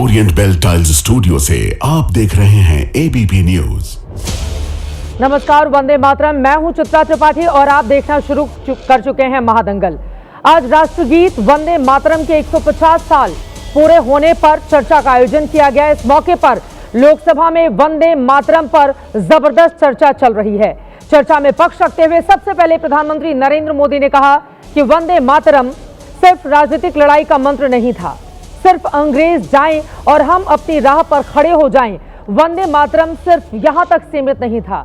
Orient bell tiles studio से आप देख रहे हैं एबीपी न्यूज। नमस्कार, वंदे मातरम। मैं हूं चित्रा त्रिपाठी और आप देखना शुरू कर चुके हैं महादंगल। आज राष्ट्रगीत वंदे मातरम के 150 साल पूरे होने पर चर्चा का आयोजन किया गया। इस मौके पर लोकसभा में वंदे मातरम पर जबरदस्त चर्चा चल रही है। चर्चा में पक्ष रखते हुए सबसे पहले प्रधानमंत्री नरेंद्र मोदी ने कहा कि वंदे मातरम सिर्फ राजनीतिक लड़ाई का मंत्र नहीं था, सिर्फ अंग्रेज जाएं और हम अपनी राह पर खड़े हो जाएं। वंदे मातरम सिर्फ यहां तक सीमित नहीं था।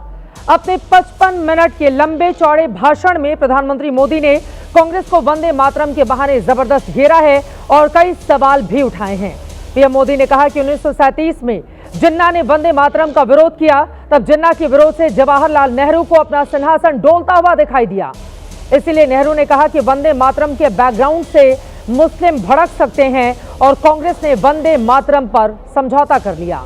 अपने 55 मिनट के लंबे चौड़े भाषण में प्रधानमंत्री मोदी ने कांग्रेस को वंदे मातरम के बहाने जबरदस्त घेरा है और कई सवाल भी उठाए हैं। पीएम मोदी ने कहा कि 1937 में जिन्ना ने वंदे मातरम का विरोध किया, तब जिन्ना के विरोध से जवाहरलाल नेहरू को अपना सिंहासन डोलता हुआ दिखाई दिया। इसलिए नेहरू ने कहा कि वंदे मातरम के बैकग्राउंड से मुस्लिम भड़क सकते हैं और कांग्रेस ने वंदे मातरम पर समझौता कर लिया।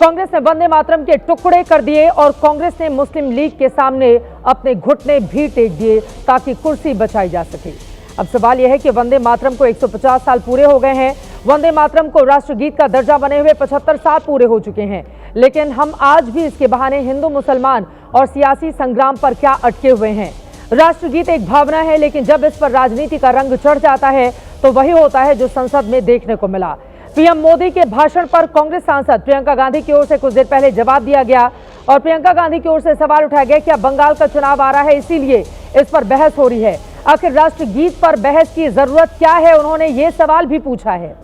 कांग्रेस ने वंदे मातरम के टुकड़े कर दिए और कांग्रेस ने मुस्लिम लीग के सामने अपने घुटने भी टेक दिए ताकि कुर्सी बचाई जा सके। अब सवाल यह है कि वंदे मातरम को 150 साल पूरे हो गए हैं। वंदे मातरम को राष्ट्रगीत का दर्जा बने हुए 75 साल पूरे हो चुके हैं, लेकिन हम आज भी इसके बहाने हिंदू मुसलमान और सियासी संग्राम पर क्या अटके हुए हैं। राष्ट्रगीत एक भावना है, लेकिन जब इस पर राजनीति का रंग चढ़ जाता है तो वही होता है जो संसद में देखने को मिला। पीएम मोदी के भाषण पर कांग्रेस सांसद प्रियंका गांधी की ओर से कुछ देर पहले जवाब दिया गया और प्रियंका गांधी की ओर से सवाल उठाया गया कि अब बंगाल का चुनाव आ रहा है, इसीलिए इस पर बहस हो रही है। आखिर राष्ट्रगीत पर बहस की जरूरत क्या है? उन्होंने ये सवाल भी पूछा है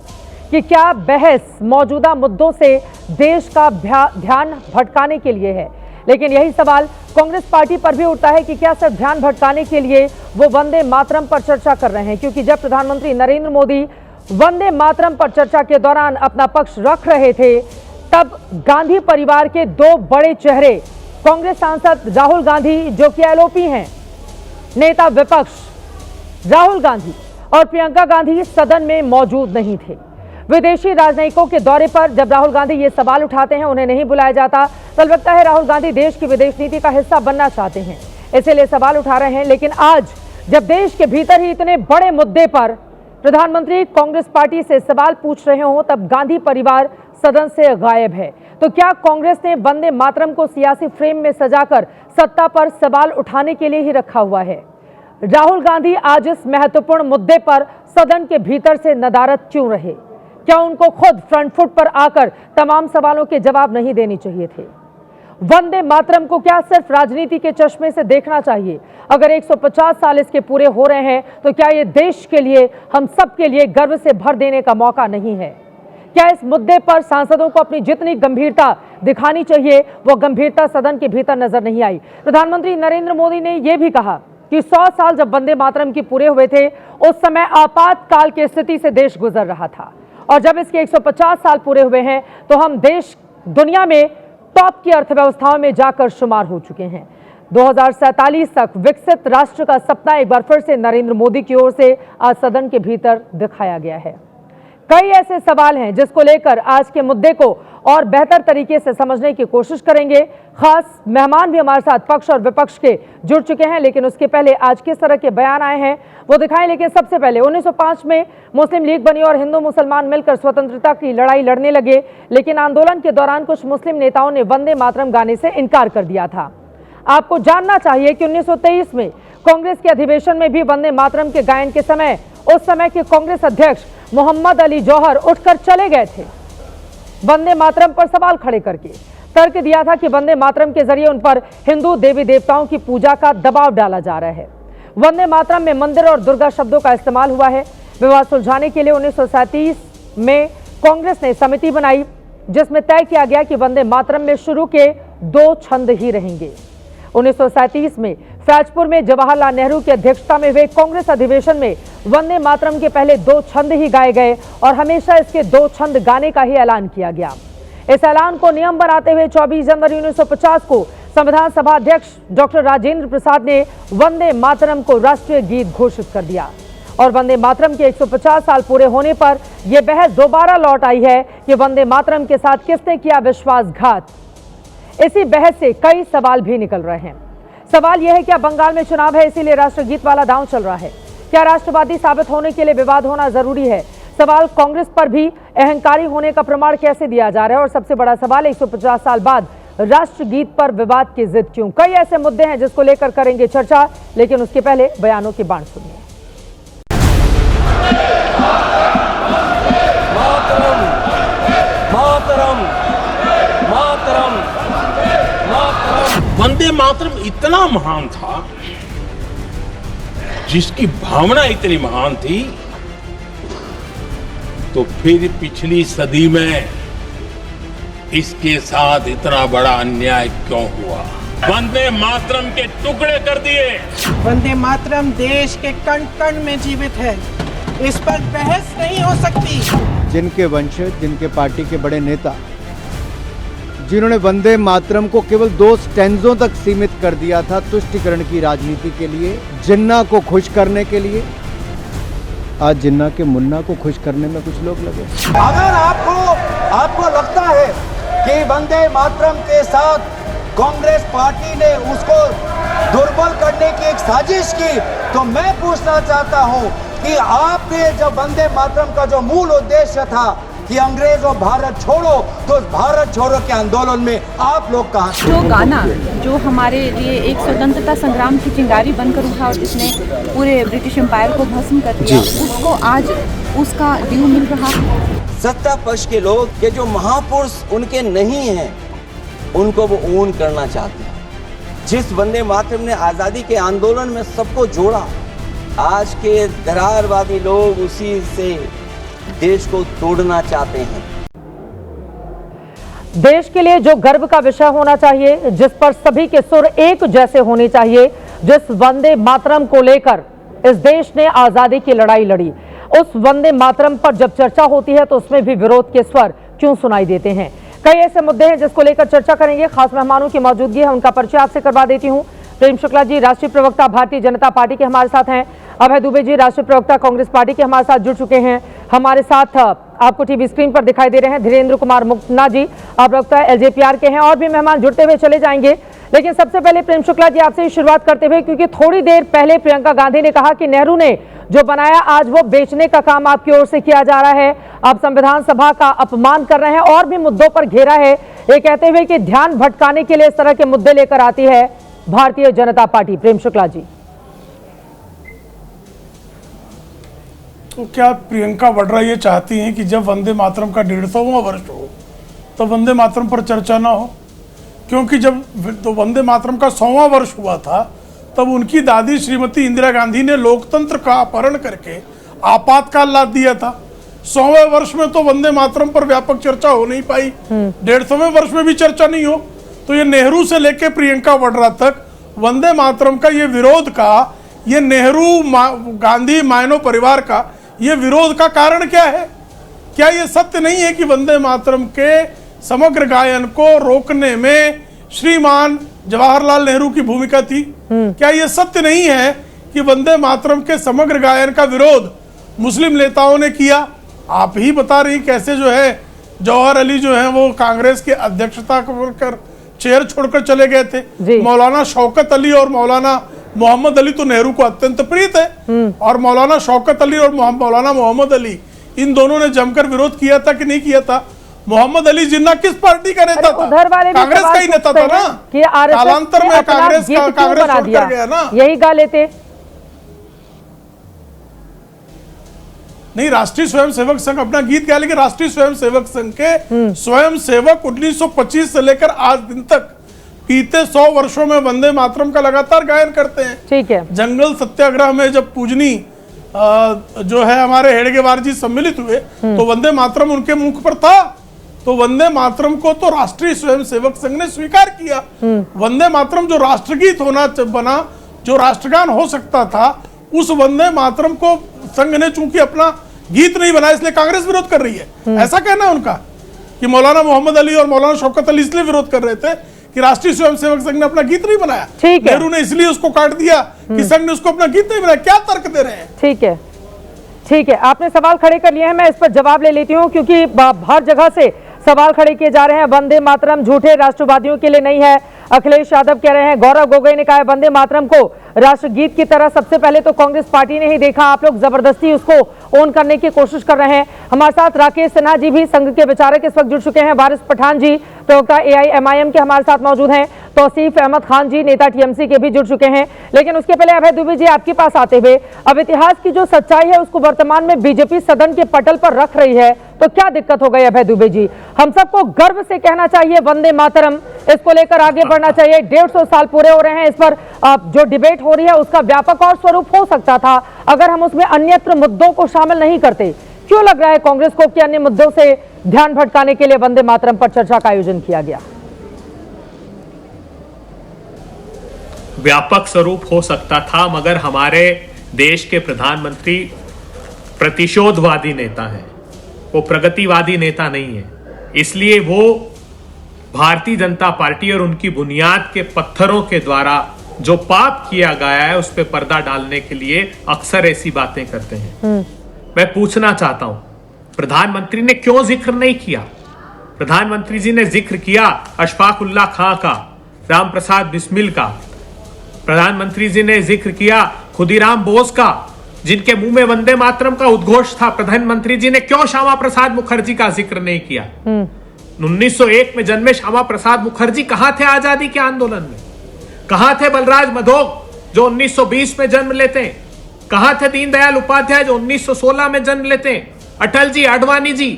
कि क्या बहस मौजूदा मुद्दों से देश का ध्यान भटकाने के लिए है। लेकिन यही सवाल कांग्रेस पार्टी पर भी उठता है कि क्या सिर्फ ध्यान भटकाने के लिए वो वंदे मातरम पर चर्चा कर रहे हैं, क्योंकि जब प्रधानमंत्री नरेंद्र मोदी वंदे मातरम पर चर्चा के दौरान अपना पक्ष रख रहे थे, तब गांधी परिवार के दो बड़े चेहरे कांग्रेस सांसद राहुल गांधी, जो कि एलओपी हैं, नेता विपक्ष राहुल गांधी और प्रियंका गांधी सदन में मौजूद नहीं थे। विदेशी राजनयिकों के दौरे पर जब राहुल गांधी ये सवाल उठाते हैं, उन्हें नहीं बुलाया जाता, तो लगता है राहुल गांधी देश की विदेश नीति का हिस्सा बनना चाहते हैं, इसीलिए सवाल उठा रहे हैं। लेकिन आज जब देश के भीतर ही इतने बड़े मुद्दे पर प्रधानमंत्री कांग्रेस पार्टी से सवाल पूछ रहे हो, तब गांधी परिवार सदन से गायब है। तो क्या कांग्रेस ने वंदे मातरम को सियासी फ्रेम में सजाकर सत्ता पर सवाल उठाने के लिए ही रखा हुआ है? राहुल गांधी आज इस महत्वपूर्ण मुद्दे पर सदन के भीतर से नदारद क्यों रहे? क्या उनको खुद फ्रंट फुट पर आकर तमाम सवालों के जवाब नहीं देने चाहिए थे? वंदे मातरम को क्या सिर्फ राजनीति के चश्मे से देखना चाहिए? अगर 150 साल इसके पूरे हो रहे हैं, तो क्या ये देश के लिए, हम सब के लिए गर्व से भर देने का मौका नहीं है? क्या इस मुद्दे पर सांसदों को अपनी जितनी गंभीरता दिखानी चाहिए, वो गंभीरता सदन के भीतर नजर नहीं आई? प्रधानमंत्री नरेंद्र मोदी ने यह भी कहा कि 100 साल जब वंदे मातरम की पूरे हुए थे, उस समय आपातकाल की स्थिति से देश गुजर रहा था, और जब इसके 150 साल पूरे हुए हैं तो हम देश दुनिया में टॉप की अर्थव्यवस्थाओं में जाकर शुमार हो चुके हैं। 2047 तक विकसित राष्ट्र का सपना एक बार फिर से नरेंद्र मोदी की ओर से आज सदन के भीतर दिखाया गया है। कई ऐसे सवाल हैं जिसको लेकर आज के मुद्दे को और बेहतर तरीके से समझने की कोशिश करेंगे। खास मेहमान भी हमारे साथ पक्ष और विपक्ष के जुड़ चुके हैं, लेकिन उसके पहले आज किस तरह के बयान आए हैं वो दिखाएं। लेकिन सबसे पहले 1905 में मुस्लिम लीग बनी और हिंदू मुसलमान मिलकर स्वतंत्रता की लड़ाई लड़ने लगे, लेकिन आंदोलन के दौरान कुछ मुस्लिम नेताओं ने वंदे मातरम गाने से इनकार कर दिया था। आपको जानना चाहिए कि 1923 में कांग्रेस के अधिवेशन में भी वंदे मातरम के गायन के समय उस समय के कांग्रेस अध्यक्ष मोहम्मद अली जौहर उठकर चले गए थे। वंदे मातरम पर सवाल खड़े करके तर्क दिया था कि वंदे मातरम के जरिए उन पर हिंदू देवी देवताओं की पूजा का दबाव डाला जा रहा है। वंदे मातरम में मंदिर और दुर्गा शब्दों का इस्तेमाल हुआ है। विवाद सुलझाने के लिए 1937 में कांग्रेस ने समिति बनाई, जिसमें तय किया गया कि वंदे मातरम में शुरू के 2 छंद ही रहेंगे। 1937 में फैजपुर में जवाहरलाल नेहरू की अध्यक्षता में हुए कांग्रेस अधिवेशन में वंदे मातरम के पहले 2 छंद ही गाए गए और हमेशा इसके 2 छंद गाने का ही ऐलान किया गया। इस ऐलान को नियम बनाते हुए 24 जनवरी 1950 को संविधान सभा अध्यक्ष डॉक्टर राजेंद्र प्रसाद ने वंदे मातरम को राष्ट्रीय गीत घोषित कर दिया। और वंदे मातरम के 150 साल पूरे होने पर यह बहस दोबारा लौट आई है कि वंदे मातरम के साथ किसने किया विश्वासघात। इसी बहस से कई सवाल भी निकल रहे हैं। सवाल यह है, क्या बंगाल में चुनाव है इसीलिए राष्ट्रगीत वाला दांव चल रहा है? क्या राष्ट्रवादी साबित होने के लिए विवाद होना जरूरी है? सवाल कांग्रेस पर भी अहंकारी होने का प्रमाण कैसे दिया जा रहा है, और सबसे बड़ा सवाल 150 साल बाद राष्ट्रगीत पर विवाद की जिद क्यों। कई ऐसे मुद्दे हैं जिसको लेकर करेंगे चर्चा, लेकिन उसके पहले बयानों की बाढ़ सुनिए। वंदे मातरम इतना महान था, जिसकी भावना इतनी महान थी, तो फिर पिछली सदी में इसके साथ इतना बड़ा अन्याय क्यों हुआ? वंदे मातरम के टुकड़े कर दिए। वंदे मातरम देश के कण कण में जीवित है, इस पर बहस नहीं हो सकती। जिनके वंशज, जिनके पार्टी के बड़े नेता, जिन्होंने वंदे मातरम को केवल 2 स्टैंजों तक सीमित कर दिया था तुष्टीकरण की राजनीति के लिए, जिन्ना को खुश करने के लिए, आज जिन्ना के मुन्ना को खुश करने में कुछ लोग लगे। अगर आपको लगता है कि वंदे मातरम के साथ कांग्रेस पार्टी ने उसको दुर्बल करने की एक साजिश की, तो मैं पूछना चाहता हूं कि आपने जब वंदे मातरम का जो मूल उद्देश्य था कि अंग्रेज और भारत छोड़ो, तो उस भारत छोड़ो के आंदोलन में आप लोग कहां थे? जो गाना जो हमारे लिए एक स्वतंत्रता संग्राम की चिंगारी बनकर उठा और जिसने पूरे ब्रिटिश एम्पायर को भस्म कर दिया, उसको आज उसका ड्यू मिल रहा है। सत्ता पक्ष के लोग के जो महापुरुष उनके नहीं हैं, उनको वो ओन करना चाहते हैं। जिस वंदे मातरम ने आज़ादी के आंदोलन में सबको जोड़ा, आज के दरारवादी लोग उसी से देश को तोड़ना चाहते हैं। देश के लिए जो गर्व का विषय होना चाहिए, जिस पर सभी के सुर एक जैसे होने चाहिए, जिस वंदे मातरम को लेकर इस देश ने आजादी की लड़ाई लड़ी, उस वंदे मातरम पर जब चर्चा होती है तो उसमें भी विरोध के स्वर क्यों सुनाई देते हैं। कई ऐसे मुद्दे हैं जिसको लेकर चर्चा करेंगे। खास मेहमानों की मौजूदगी है, उनका परिचय आपसे करवा देती हूं। प्रेम शुक्ला जी राष्ट्रीय प्रवक्ता भारतीय जनता पार्टी के हमारे साथ हैं। अभय दुबे जी राष्ट्रीय प्रवक्ता कांग्रेस पार्टी के हमारे साथ जुड़ चुके हैं। हमारे साथ आपको टीवी स्क्रीन पर दिखाई दे रहे हैं धीरेन्द्र कुमार मुन्ना जी, प्रवक्ता एलजेपीआर के हैं। और भी मेहमान जुड़ते हुए चले जाएंगे, लेकिन सबसे पहले प्रेम शुक्ला जी आपसे ही शुरुआत करते हुए, क्योंकि थोड़ी देर पहले प्रियंका गांधी ने कहा कि नेहरू ने जो बनाया आज वो बेचने का काम आपकी ओर से किया जा रहा है, आप संविधान सभा का अपमान कर रहे हैं, और भी मुद्दों पर घेरा है, ये कहते हुए कि ध्यान भटकाने के लिए इस तरह के मुद्दे लेकर आती है भारतीय जनता पार्टी। प्रेम शुक्ला जी, तो क्या प्रियंका वाड्रा ये चाहती हैं कि जब वंदे मातरम का 150वां वर्ष हो तो वंदे मातरम पर चर्चा ना हो? क्योंकि जब तो वंदे मातरम का 100वां वर्ष हुआ था, तब उनकी दादी श्रीमती इंदिरा गांधी ने लोकतंत्र का अपहरण करके आपातकाल ला दिया था। 100वें वर्ष में तो वंदे मातरम पर व्यापक चर्चा हो नहीं पाई, 150वें वर्ष में भी चर्चा नहीं हो, तो ये नेहरू से लेके प्रियंका वाड्रा तक वंदे मातरम का ये विरोध का, ये नेहरू गांधी मायनो परिवार का ये विरोध का कारण क्या है? क्या ये सत्य नहीं है कि वंदे मातरम के समग्र गायन को रोकने में श्रीमान जवाहरलाल नेहरू की भूमिका थी? क्या ये सत्य नहीं है कि वंदे मातरम के समग्र गायन का विरोध मुस्लिम नेताओं ने किया? आप ही बता रही कैसे जो है जौहर अली जो है वो कांग्रेस के अध्यक्षता कर चेयर छोड़कर चले गए थे। मौलाना शौकत अली और मौलाना मोहम्मद अली तो नेहरू को अत्यंत प्रिय थे, और मौलाना शौकत अली और मौलाना मोहम्मद अली इन दोनों ने जमकर विरोध किया था कि नहीं किया था? मोहम्मद अली जिन्ना किस पार्टी का नेता था? कांग्रेस का ही नेता था ना। कालांतर में कांग्रेस छोड़कर गया ना, यही गा लेते नहीं। राष्ट्रीय स्वयंसेवक संघ अपना गीत गाया, लेकिन राष्ट्रीय स्वयंसेवक संघ के स्वयंसेवक 1925 से लेकर आज दिन तक बीते 100 वर्षों में वंदे मातरम का लगातार गायन करते हैं। ठीक है। जंगल सत्याग्रह में जब पूजनी जो है हमारे हेडगेवार जी सम्मिलित हुए, तो वंदे मातरम उनके मुख पर था, तो वंदे मातरम को तो राष्ट्रीय स्वयंसेवक संघ ने स्वीकार किया। वंदे मातरम जो राष्ट्रगीत होना बना, जो राष्ट्रगान हो सकता था, उस वंदे मातरम को संघ ने चूंकि अपना गीत नहीं बनाया, इसलिए कांग्रेस विरोध कर रही है। ऐसा कहना है उनका कि मौलाना मोहम्मद अली और मौलाना शौकत अली इसलिए विरोध कर रहे थे कि राष्ट्रीय स्वयंसेवक संघ ने अपना गीत नहीं बनाया, नेहरू ने इसलिए उसको काट दिया कि संघ ने उसको अपना गीत नहीं बनाया। क्या तर्क दे रहे हैं? ठीक है, ठीक है, आपने सवाल खड़े कर लिए हैं, मैं इस पर जवाब ले लेती हूं, क्योंकि हर जगह से सवाल खड़े किए जा रहे हैं। वंदे मातरम झूठे राष्ट्रवादियों के लिए नहीं है, अखिलेश यादव कह रहे हैं, गौरव गोगोई ने कहा है वंदे मातरम को राष्ट्रगीत की तरह सबसे पहले तो कांग्रेस पार्टी ने ही देखा, आप लोग जबरदस्ती उसको ओन करने की कोशिश कर रहे हैं। हमारे साथ राकेश सिन्हा जी भी संघ के विचारक इस वक्त जुड़ चुके हैं, वारिस पठान जी प्रवक्ता AIMIM के हमारे साथ मौजूद हैं, तौसीफ अहमद खान जी नेता TMC के भी जुड़ चुके हैं। लेकिन उसके पहले अभय दुबे जी आपके पास आते हुए, अब इतिहास की जो सच्चाई है उसको वर्तमान में बीजेपी सदन के पटल पर रख रही है, तो क्या दिक्कत हो गई अभय दुबे जी? हम सबको गर्व से कहना चाहिए वंदे मातरम, इसको लेकर आगे बढ़ना चाहिए। 150 साल पूरे हो रहे हैं, इस पर जो डिबेट हो रही है उसका व्यापक और स्वरूप हो सकता था अगर हम उसमें अन्यत्र मुद्दों को शामिल नहीं करते। क्यों लग रहा है कांग्रेस को कि अन्य मुद्दों से ध्यान भटकाने के लिए वंदे मातरम पर चर्चा का आयोजन किया गया? व्यापक स्वरूप हो सकता था, मगर हमारे देश के प्रधानमंत्री प्रतिशोधवादी नेता हैं, वो प्रगतिवादी नेता नहीं है। इसलिए वो भारतीय जनता पार्टी और उनकी बुनियाद के पत्थरों के द्वारा जो पाप किया गया है उस पर पर्दा डालने के लिए अक्सर ऐसी बातें करते हैं। मैं पूछना चाहता हूं, प्रधानमंत्री ने क्यों जिक्र नहीं किया? प्रधानमंत्री जी ने जिक्र किया अशफाक उल्लाह खां का, राम प्रसाद बिस्मिल का, प्रधानमंत्री जी ने जिक्र किया खुदीराम बोस का, जिनके मुंह में वंदे मातरम का उद्घोष था। प्रधानमंत्री जी ने क्यों श्यामा प्रसाद मुखर्जी का जिक्र नहीं किया? 1901 में जन्मे श्यामा प्रसाद मुखर्जी कहां थे आजादी के आंदोलन में? कहां थे बलराज मधोक जो 1920 में जन्म लेते हैं? कहां थे दीनदयाल उपाध्याय जो 1916 में जन्म लेते हैं? अटल जी, आडवाणी जी,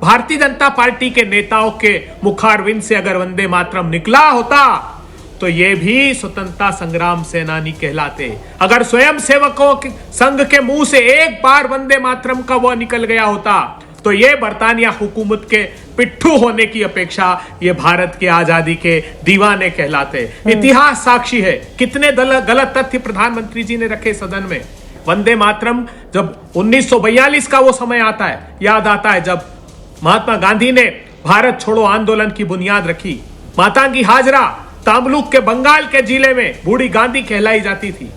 भारतीय जनता पार्टी के नेताओं के मुखारविंद से अगर वंदे मातरम निकला होता तो ये भी स्वतंत्रता संग्राम सेनानी कहलाते। अगर स्वयं सेवकों के संघ के मुंह से एक बार वंदे मातरम का वो निकल गया होता तो ये बरतानिया हुकूमत के पिट्ठू होने की अपेक्षा ये भारत के आजादी के दीवाने कहलाते। इतिहास साक्षी है, कितने गलत तथ्य प्रधानमंत्री जी ने रखे सदन में। वंदे मातरम जब 1942 का वो समय आता है, याद आता है जब महात्मा गांधी ने भारत छोड़ो आंदोलन की बुनियाद रखी। मातंगी हाजरा तामलुक के बंगाल के जिले में बूढ़ी गांधी कहलाई जाती थी।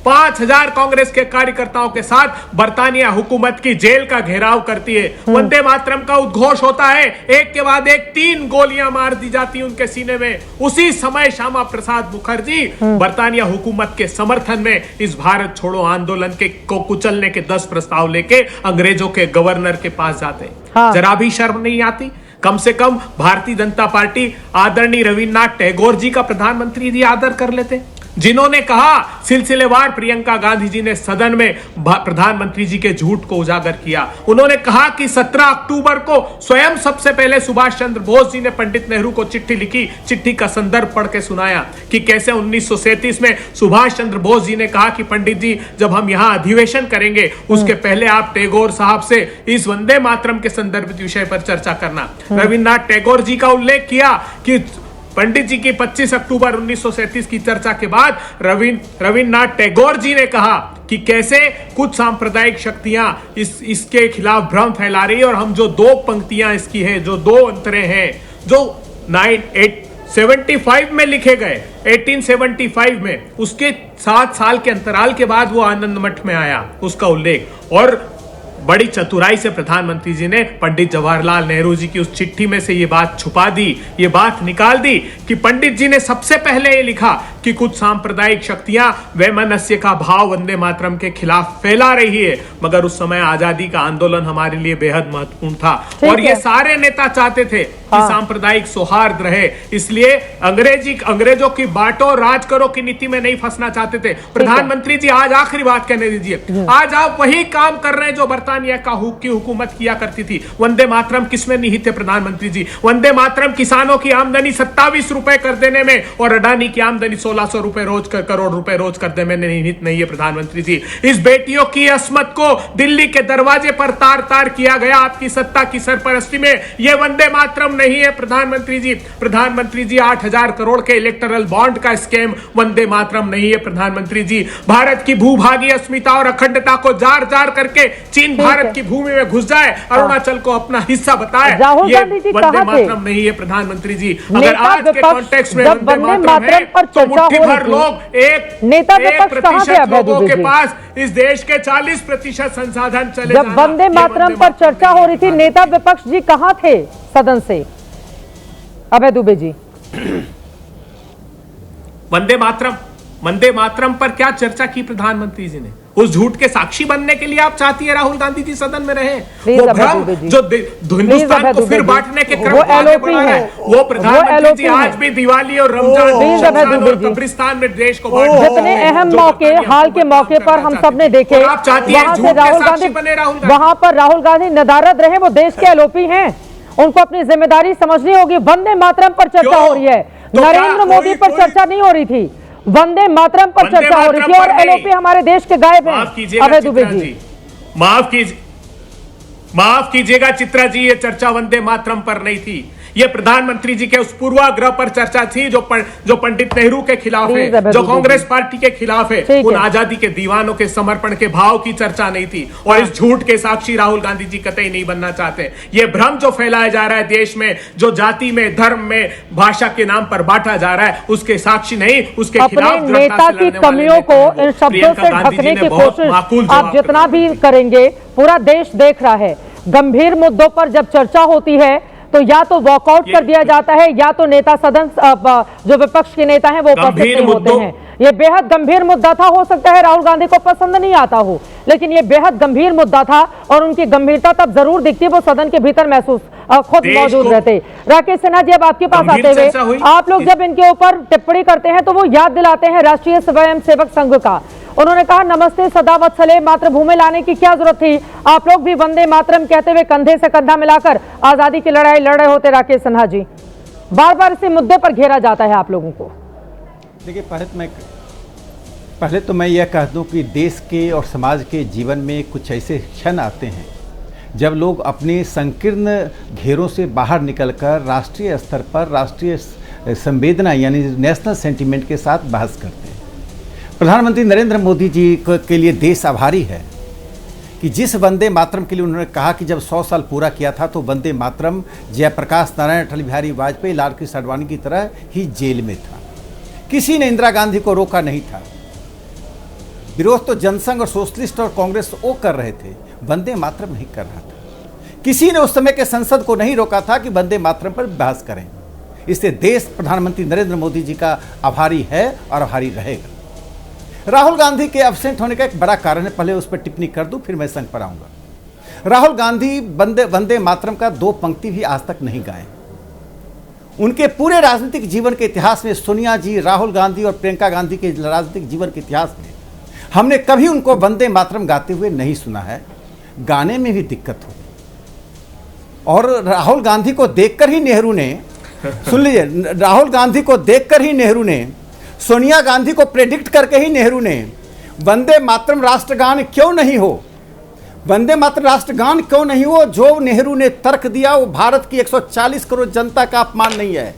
5000 कांग्रेस के कार्यकर्ताओं के साथ बरतानिया हुकूमत की जेल का घेराव करती है। वंदे मातरम का उद्घोष होता है, एक के बाद एक 3 गोलियां मार दी जाती उनके सीने में। उसी समय श्यामा प्रसाद मुखर्जी बरतानिया हुकूमत के समर्थन में इस भारत छोड़ो आंदोलन के को कुचलने के 10 प्रस्ताव लेके अंग्रेजों के गवर्नर के पास जाते। जरा भी शर्म नहीं आती? कम से कम भारतीय जनता पार्टी आदरणीय रविन्द्रनाथ टैगोर जी का प्रधानमंत्री जी आदर कर लेते, जिन्होंने कहा सिलसिलेवार प्रियंका गांधी जी ने सदन में प्रधानमंत्री जी के झूठ को उजागर किया। उन्होंने कहा कि 17 अक्टूबर को स्वयं सबसे पहले सुभाष चंद्र बोस जी ने पंडित नेहरू को चिट्ठी लिखी, चिट्ठी का संदर्भ पढ़ के सुनाया कि कैसे 1937 में सुभाष चंद्र बोस जी ने कहा कि पंडित जी जब हम यहाँ अधिवेशन करेंगे उसके पहले आप टैगोर साहब से इस वंदे मातरम के संदर्भित विषय पर चर्चा करना। रविन्द्रनाथ टैगोर जी का उल्लेख किया कि पंडित जी की 25 अक्टूबर 1937 की चर्चा के बाद रविन्द्रनाथ टैगोर जी ने कहा कि कैसे कुछ सांप्रदायिक शक्तियां इसके खिलाफ भ्रम फैला रही है और हम जो 2 पंक्तियां इसकी है, जो 2 अंतरे हैं जो 1975 में लिखे गए, 1875 में, उसके 7 साल के अंतराल के बाद वो आनंद मठ में आया उसका उल्लेख। और बड़ी चतुराई से प्रधानमंत्री जी ने पंडित जवाहरलाल नेहरू जी की उस चिट्ठी में से ये बात छुपा दी, ये बात निकाल दी कि पंडित जी ने सबसे पहले ये लिखा कि कुछ सांप्रदायिक शक्तियां वैमनस्य का भाव वंदे मातरम के खिलाफ फैला रही है, मगर उस समय आजादी का आंदोलन हमारे लिए बेहद महत्वपूर्ण था और ये सारे नेता चाहते थे कि सांप्रदायिक सौहार्द रहे। इसलिए अंग्रेजों की बांटो राज करो की नीति में नहीं फंसना चाहते थे। प्रधानमंत्री जी आज आखिरी बात कहने दीजिए, आज आप वही काम कर रहे हैं जो बरतानिया की हुकूमत किया करती थी। वंदे मातरम किसमें निहित है प्रधानमंत्री जी? वंदे मातरम किसानों की आमदनी 27 रुपए कर देने में और अडानी की आमदनी 1600 रुपए रोज करोड़ रुपए रोज कर देने में निहित नहीं है प्रधानमंत्री जी। इस बेटियों की अस्मत को दिल्ली के दरवाजे पर तार तार किया गया आपकी सत्ता की सरपरस्ती में। यह वंदे मातरम नहीं है प्रधानमंत्री जी। प्रधानमंत्री जी 8000 करोड़ के इलेक्टोरल बॉन्ड का स्कैम वंदे मातरम नहीं है प्रधानमंत्री जी। भारत की भूभागी अस्मिता और अखंडता को जार जार करके चीन भारत की भूमि में घुस जाए, अरुणाचल को अपना हिस्सा बताए, ये वंदे मातरम नहीं है प्रधानमंत्री जी। अगर आज के कॉन्टेक्स्ट में वंदे मातरम है तो मुट्ठी भर लोग एक प्रतिशत लोगों के पास इस देश के 40% संसाधन चले। जब वंदे मातरम पर चर्चा हो रही थी, नेता विपक्ष जी कहां थे सदन से? अभय दुबे जी। वंदे मातरम पर क्या चर्चा की प्रधानमंत्री जी ने? उस झूठ के साक्षी बनने के लिए आप चाहती है राहुल गांधी जी सदन में रहे? वो भ्रम जो हिंदुस्तान को फिर बांटने के क्रम में आगे बढ़ा है, वो प्रधानमंत्री जी आज भी दिवाली और रमजान और कब्रिस्तान में देश को बांट जितने अहम मौके, हाल के मौके पर हम सब ने देखे, आप चाहती है वहां से झूठ के राहुल साक्षी गांधी, बने राहुल गांधी। वहां पर राहुल गांधी नदारद रहे। वो देश के एलओपी हैं, उनको अपनी जिम्मेदारी समझनी होगी। वंदे मातरम पर चर्चा हो रही है, नरेंद्र मोदी पर चर्चा नहीं हो रही थी, वंदे मातरम पर चर्चा हो रही थी। और एलओपी हमारे देश के गायब हैं। अभय दुबे जी, माफ कीजिएगा चित्रा जी, ये चर्चा वंदे मातरम पर नहीं थी, ये प्रधानमंत्री जी के उस पूर्वाग्रह पर चर्चा थी जो पंडित नेहरू के खिलाफ है, जो कांग्रेस पार्टी के खिलाफ है। उन आजादी के दीवानों के समर्पण के भाव की चर्चा नहीं थी। और इस झूठ के साक्षी राहुल गांधी जी कतई नहीं बनना चाहते। ये भ्रम जो फैलाया जा रहा है देश में, जो जाति में, धर्म में, भाषा के नाम पर बांटा जा रहा है, उसके साक्षी नहीं, उसके खिलाफ नेता की कमियों को इन शब्दों से ढकने की कोशिश आप जितना भी करेंगे, पूरा देश देख रहा है। गंभीर मुद्दों पर जब चर्चा होती है तो या तो वॉकआउट कर दिया जाता है, या तो नेता सदन जो विपक्ष के नेता हैं वो उपस्थित नहीं होते हैं। ये बेहद गंभीर मुद्दा था। हो सकता है राहुल गांधी को पसंद नहीं आता हो, लेकिन ये बेहद गंभीर मुद्दा था और उनकी गंभीरता तब जरूर दिखती है, वो सदन के भीतर महसूस खुद मौजूद रहते। राकेश सिन्हा जी, अब आपके पास आते हुए, आप लोग जब इनके ऊपर टिप्पणी करते हैं तो वो याद दिलाते हैं राष्ट्रीय स्वयंसेवक संघ का। उन्होंने कहा नमस्ते सदा वत्सले, मातृभूमि लाने की क्या जरूरत थी? आप लोग भी वंदे मातरम कहते हुए कंधे से कंधा मिलाकर आजादी की लड़ाई लड़ रहे होते। राकेश सिन्हा जी, बार बार इसी मुद्दे पर घेरा जाता है आप लोगों को। देखिए, पहले तो मैं यह कह दूं कि देश के और समाज के जीवन में कुछ ऐसे क्षण आते हैं जब लोग अपने संकीर्ण घेरों से बाहर निकलकर राष्ट्रीय स्तर पर राष्ट्रीय संवेदना यानी नेशनल सेंटिमेंट के साथ बहस करते हैं। प्रधानमंत्री नरेंद्र मोदी जी के लिए देश आभारी है कि जिस वंदे मातरम के लिए उन्होंने कहा कि जब 100 साल पूरा किया था तो वंदे मातरम जयप्रकाश नारायण, अटल बिहारी वाजपेयी, लाल कृष्ण आडवाणी की तरह ही जेल में था। किसी ने इंदिरा गांधी को रोका नहीं था। विरोध तो जनसंघ और सोशलिस्ट और कांग्रेस वो कर रहे थे, वंदे मातरम नहीं कर रहा था। किसी ने उस समय के संसद को नहीं रोका था कि वंदे मातरम पर बहस करें। इससे देश प्रधानमंत्री नरेंद्र मोदी जी का आभारी है और आभारी रहेगा। राहुल गांधी के एब्सेंट होने का एक बड़ा कारण है, पहले उस पर टिप्पणी कर दूं फिर मैं संघ पर आऊंगा। राहुल गांधी वंदे मातरम का 2 पंक्ति भी आज तक नहीं गाए। उनके पूरे राजनीतिक जीवन के इतिहास में, सोनिया जी, राहुल गांधी और प्रियंका गांधी के राजनीतिक जीवन के इतिहास में हमने कभी उनको वंदे मातरम गाते हुए नहीं सुना है। गाने में भी दिक्कत हो। और राहुल गांधी को देखकर ही नेहरू ने, सुन लीजिए, राहुल गांधी को देखकर ही नेहरू ने, सोनिया गांधी को प्रेडिक्ट करके ही नेहरू ने वंदे मातरम राष्ट्रगान क्यों नहीं हो, वंदे मातरम राष्ट्रगान क्यों नहीं हो, जो नेहरू ने तर्क दिया वो भारत की 140 करोड़ जनता का अपमान नहीं है,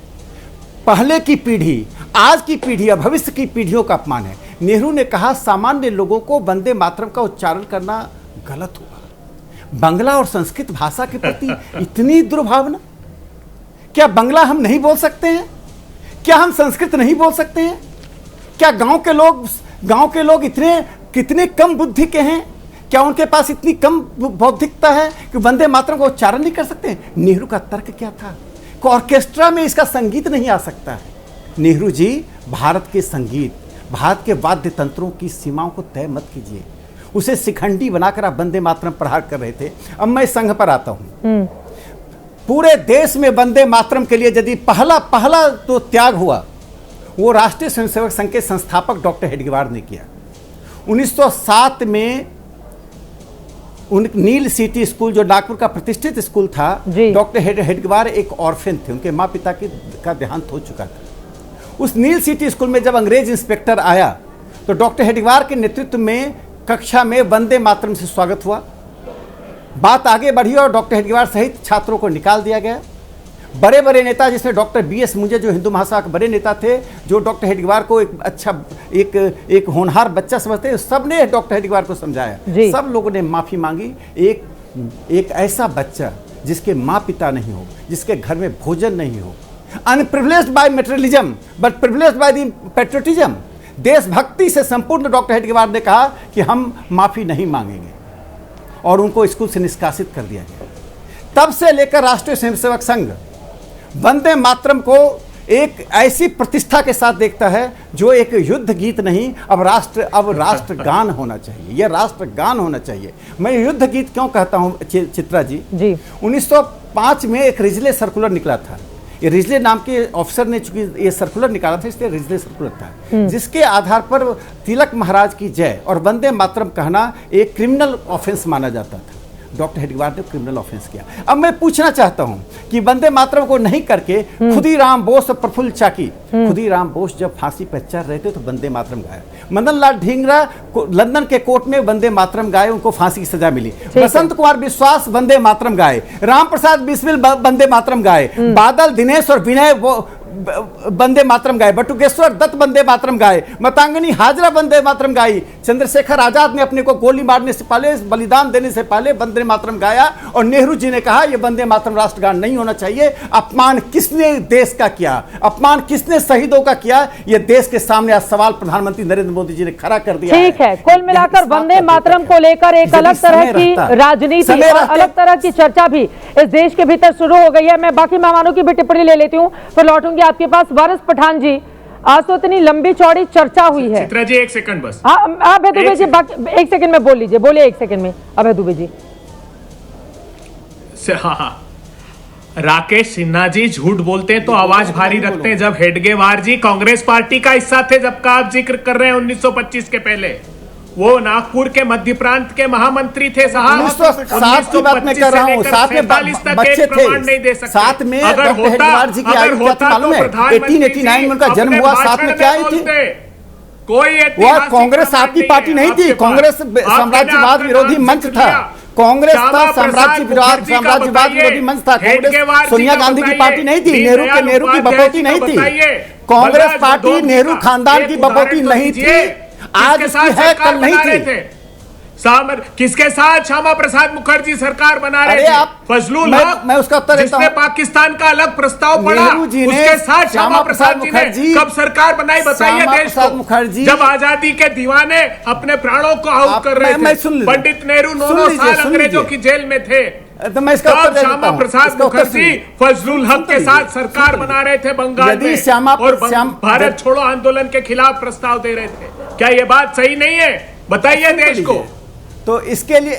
पहले की पीढ़ी, आज की पीढ़ी या भविष्य की पीढ़ियों का अपमान है। नेहरू ने कहा सामान्य लोगों को वंदे मातरम का उच्चारण करना गलत होगा। बांग्ला और संस्कृत भाषा के प्रति इतनी दुर्भावना, क्या बांग्ला हम नहीं बोल सकते हैं? क्या हम संस्कृत नहीं बोल सकते हैं? क्या गांव के लोग इतने कितने कम बुद्धि के हैं? क्या उनके पास इतनी कम बौद्धिकता है कि वंदे मातरम का उच्चारण नहीं कर सकते? नेहरू का तर्क क्या था? ऑर्केस्ट्रा में इसका संगीत नहीं आ सकता है। नेहरू जी, भारत के संगीत, भारत के वाद्य तंत्रों की सीमाओं को तय मत कीजिए। उसे शिखंडी बनाकर आप वंदे मातरम प्रहार कर रहे थे। अब मैं संघ पर आता हूं। पूरे देश में वंदे मातरम के लिए यदि पहला तो त्याग हुआ वो राष्ट्रीय स्वयंसेवक संघ के संस्थापक डॉक्टर हेडगेवार ने किया। 1907 में नील सिटी स्कूल, जो नागपुर का प्रतिष्ठित स्कूल था, डॉक्टर हेडगेवार एक ऑर्फन थे, उनके माँ पिता का देहांत हो चुका था। उस नील सिटी स्कूल में जब अंग्रेज इंस्पेक्टर आया तो डॉक्टर हेडगेवार के नेतृत्व में कक्षा में वंदे मातरम से स्वागत हुआ। बात आगे बढ़ी और डॉक्टर हेडगेवार सहित छात्रों को निकाल दिया गया। बड़े बड़े नेता जिसमें डॉक्टर BS मुंजे, जो हिंदू महासभा के बड़े नेता थे, जो डॉक्टर हेडगेवार को एक होनहार बच्चा समझते हैं, सब ने डॉक्टर हेडगेवार को समझाया। सब लोगों ने माफ़ी मांगी। एक ऐसा बच्चा जिसके माँ पिता नहीं हो, जिसके घर में भोजन नहीं हो, unprivileged by materialism but privileged by the patriotism, देशभक्ति से संपूर्ण डॉक्टर हेडगेवार ने कहा कि हम माफ़ी नहीं मांगेंगे और उनको स्कूल से निष्कासित कर दिया गया। तब से लेकर राष्ट्रीय स्वयंसेवक संघ वंदे मातरम को एक ऐसी प्रतिष्ठा के साथ देखता है जो एक युद्ध गीत नहीं, अब राष्ट्रगान होना चाहिए, यह राष्ट्रगान होना चाहिए। मैं युद्ध गीत क्यों कहता हूं चित्रा जी? 1905 में एक रिजले सर्कुलर निकला था। ये रिजले नाम के ऑफिसर ने चूंकि ये सर्कुलर निकाला था, इसलिए रिजले सर्कुलर था, जिसके आधार पर तिलक महाराज की जय और वंदे मातरम कहना एक क्रिमिनल ऑफेंस माना जाता था। डॉक्टर हेडगेवार ने क्रिमिनल ऑफेंस किया। अब मैं पूछना चाहता हूं कि वंदे मातरम को नहीं करके खुदीराम बोस और प्रफुल्ल चाकी, खुदीराम बोस जब फांसी पर चढ़ रहे थे तो वंदे मातरम गाए, मदन लाल ढींगरा लंदन के कोर्ट में वंदे मातरम गाए, उनको फांसी की सजा मिली, बसंत कुमार विश्वास वंदे मातरम गाए, राम प्रसाद बिस्मिल वंदे मातरम गाए, बादल दिनेश और विनय वंदे मातरम गाए, बटुकेश्वर दत्त वंदे मातरम गाए, मतांगनी हाजरा वंदे मातरम गाई, चंद्रशेखर आजाद ने अपने को गोली मारने से पहले, बलिदान देने से पहले वंदे मातरम गाया, और नेहरू जी ने कहा यह वंदे मातरम राष्ट्रगान नहीं होना चाहिए। अपमान किसने देश का किया, अपमान किसने शहीदों का किया, यह देश के सामने आज सवाल प्रधानमंत्री नरेंद्र मोदी जी ने खड़ा कर दिया। ठीक है, कुल मिलाकर वंदे मातरम को लेकर एक अलग तरह की राजनीति और अलग तरह की चर्चा भी इस देश के भीतर शुरू हो गई है। मैं बाकी मेहमानों की भी टिप्पणी ले लेती हूँ, फिर लौटूंगी आपके पास। वारिस पठान जी, आज तो इतनी लंबी चौड़ी चर्चा हुई है। चित्रा जी एक सेकंड बस। अभय दुबे जी एक सेकंड में बोल लीजिए, बोलिए एक सेकंड में अभय दुबे जी। हाँ, राकेश सिन्हा जी झूठ बोलते हैं तो आवाज भारी रखते हैं। जब हेडगेवार जी कांग्रेस पार्टी का हिस्सा थे, जब का आप जिक्र कर रहे हैं 1925 के पहले, वो नागपुर के मध्य प्रांत के महामंत्री थे साहब। 1907 की बात मैं कर रहा हूँ, साथ में बच्चे थे, साथ में डॉक्टर हेडगेवार जी की आयु क्या थी मालूम है? 1889 में उनका जन्म हुआ, साथ में क्या आई थी? कोई वो कांग्रेस आपकी पार्टी नहीं थी, कांग्रेस साम्राज्यवाद विरोधी मंच था, कांग्रेस था साम्राज्यवाद विरोधी मंच था। कांग्रेस सोनिया गांधी की पार्टी नहीं थी, नेहरू की बपौती नहीं थी, कांग्रेस पार्टी नेहरू खानदान की बपौती नहीं थी, आज इसकी है कल नहीं थी। किसके साथ श्यामा प्रसाद मुखर्जी सरकार बना रहे थे? फजलुल हक, मैं उसका उत्तर देता हूं। जिसने पाकिस्तान का अलग प्रस्ताव पड़ा, उसके साथ श्यामा प्रसाद मुखर्जी कब सरकार बनाई बताइए देश को? मुखर्जी जब आजादी के दीवाने अपने प्राणों को आहुत कर रहे थे, पंडित नेहरू 9 साल अंग्रेजों की जेल में थे, तो मैं इसका उत्तर देता हूं। श्यामा प्रसाद मुखर्जी फजलुल हक के साथ सरकार बना रहे थे बंगाल में, और भारत छोड़ो आंदोलन के खिलाफ प्रस्ताव दे रहे थे। क्या ये बात सही नहीं है? बताइए देश को। तो इसके लिए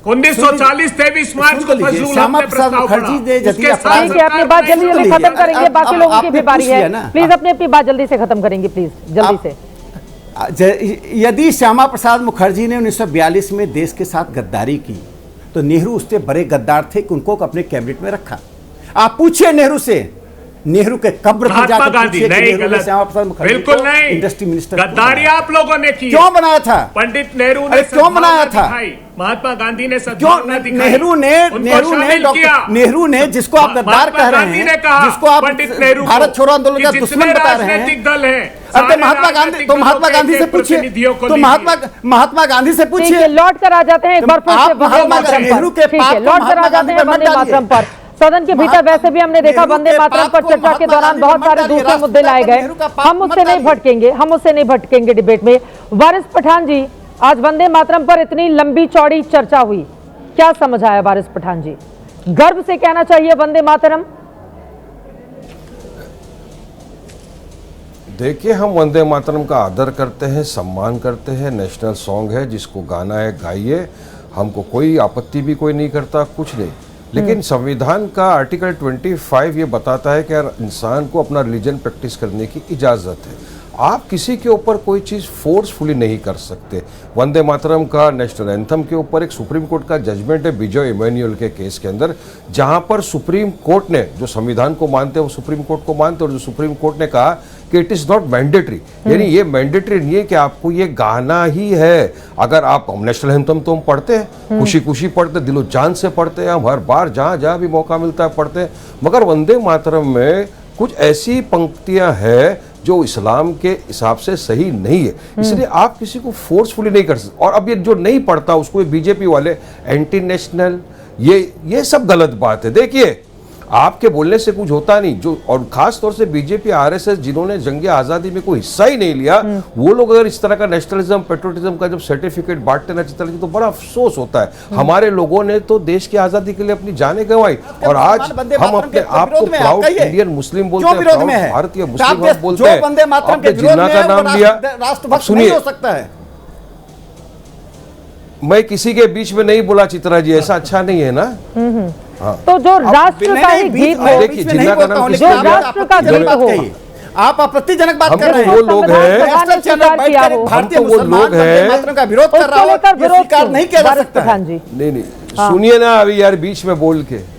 1940 23 मार्च को फजलुल हक ने प्रस्ताव पढ़ा। अपनी बात जल्दी जल्दी खत्म करेंगे, बाकी लोगों की भी बारी है। प्लीज अपनी बात जल्दी से खत्म करेंगे, प्लीज जल्दी से। यदि श्यामा प्रसाद मुखर्जी ने 1942 में देश के साथ गद्दारी की, तो नेहरू उससे बड़े गद्दार थे कि उनको अपने कैबिनेट में रखा। आप पूछिए नेहरू से, नेहरू के कब्र पर जाकर पूछिए कि नेहरू ने श्यामा प्रसाद मुखर्जी बिल्कुल नहीं, इंडस्ट्री मिनिस्टर गद्दारी आप लोगों ने की। क्यों बनाया था? पंडित नेहरू ने क्यों बनाया था? महात्मा गांधी ने क्यों? नेहरू ने जिसको आप गद्दार कह रहे हैं, जिसको आप भारत छोड़ो आंदोलन का दुश्मन बता रहे हैं, दल है, तो महात्मा गांधी से पूछिए, तो महात्मा गांधी से पूछिए। लौट कर आ जाते हैं एक बार फिर से नेहरू के पास लौट कर आ जाते हैं वंदे मातरम पर। सदन के भीतर वैसे भी हमने देखा वंदे मातरम पर चर्चा के दौरान बहुत सारे दूसरे मुद्दे लाए गए, हम उससे नहीं भटकेंगे डिबेट में। वारिस पठान जी, आज वंदे मातरम पर इतनी लंबी चौड़ी चर्चा हुई, क्या समझ आया वारिस पठान जी? गर्व से कहना चाहिए वंदे मातरम? देखिए, हम वंदे मातरम का आदर करते हैं, सम्मान करते हैं, नेशनल सॉन्ग है, जिसको गाना है गाइए, हमको कोई आपत्ति भी कोई नहीं करता, कुछ नहीं। लेकिन संविधान का आर्टिकल 25 ये बताता है कि इंसान को अपना रिलीजन प्रैक्टिस करने की इजाज़त है। आप किसी के ऊपर कोई चीज़ फोर्सफुली नहीं कर सकते। वंदे मातरम का नेशनल एंथम के ऊपर एक सुप्रीम कोर्ट का जजमेंट है विजय इमैनुअल के केस के अंदर, जहां पर सुप्रीम कोर्ट ने, जो संविधान को मानते हैं वो सुप्रीम कोर्ट को मानते हैं, और जो सुप्रीम कोर्ट ने कहा कि इट इज़ नॉट मैंडेटरी, यानी ये मैंडेटरी नहीं है कि आपको ये गाना ही है। अगर आप नेशनल एंथम तो हम पढ़ते हैं, खुशी खुशी पढ़ते, दिलो जान से पढ़ते हैं, हम हर बार जहाँ जहाँ भी मौका मिलता है पढ़ते हैं, मगर वंदे मातरम में कुछ ऐसी पंक्तियाँ हैं जो इस्लाम के हिसाब से सही नहीं है, इसलिए आप किसी को फोर्सफुली नहीं कर सकते। और अब ये जो नहीं पढ़ता उसको बीजेपी वाले एंटी नेशनल, ये सब गलत बात है। देखिए, आपके बोलने से कुछ होता नहीं। जो और खास तौर से बीजेपी आरएसएस जिन्होंने जंग आजादी में कोई हिस्सा ही नहीं लिया, वो लोग अगर इस तरह का नेशनलिज्म पेट्रोटिज्म का जब सर्टिफिकेट बांटते ना चित्रा जी, तो बड़ा अफसोस होता है। हमारे लोगों ने तो देश की आजादी के लिए अपनी जानें गंवाई, और आज हम अपने आप को प्राउड इंडियन मुस्लिम बोलते हैं, प्राउड भारतीय मुस्लिम बोलते हैं। आपने जिन्ना का नाम लिया, सुनिए, मैं किसी के बीच में नहीं बोला चित्रा जी, ऐसा अच्छा नहीं है ना। हाँ। तो जो राष्ट्र का ही गीत हो, देखिए जिन्ना का नाम जो राष्ट्र का गीत हो, आप आपत्तिजनक बात कर रहे हैं। वो लोग हैं, भारतीय मुसलमान वंदे मातरम का विरोध कर रहा हो, ये स्वीकार नहीं किया जा सकता है। नहीं, सुनिए ना अभी यार, बीच में बोल के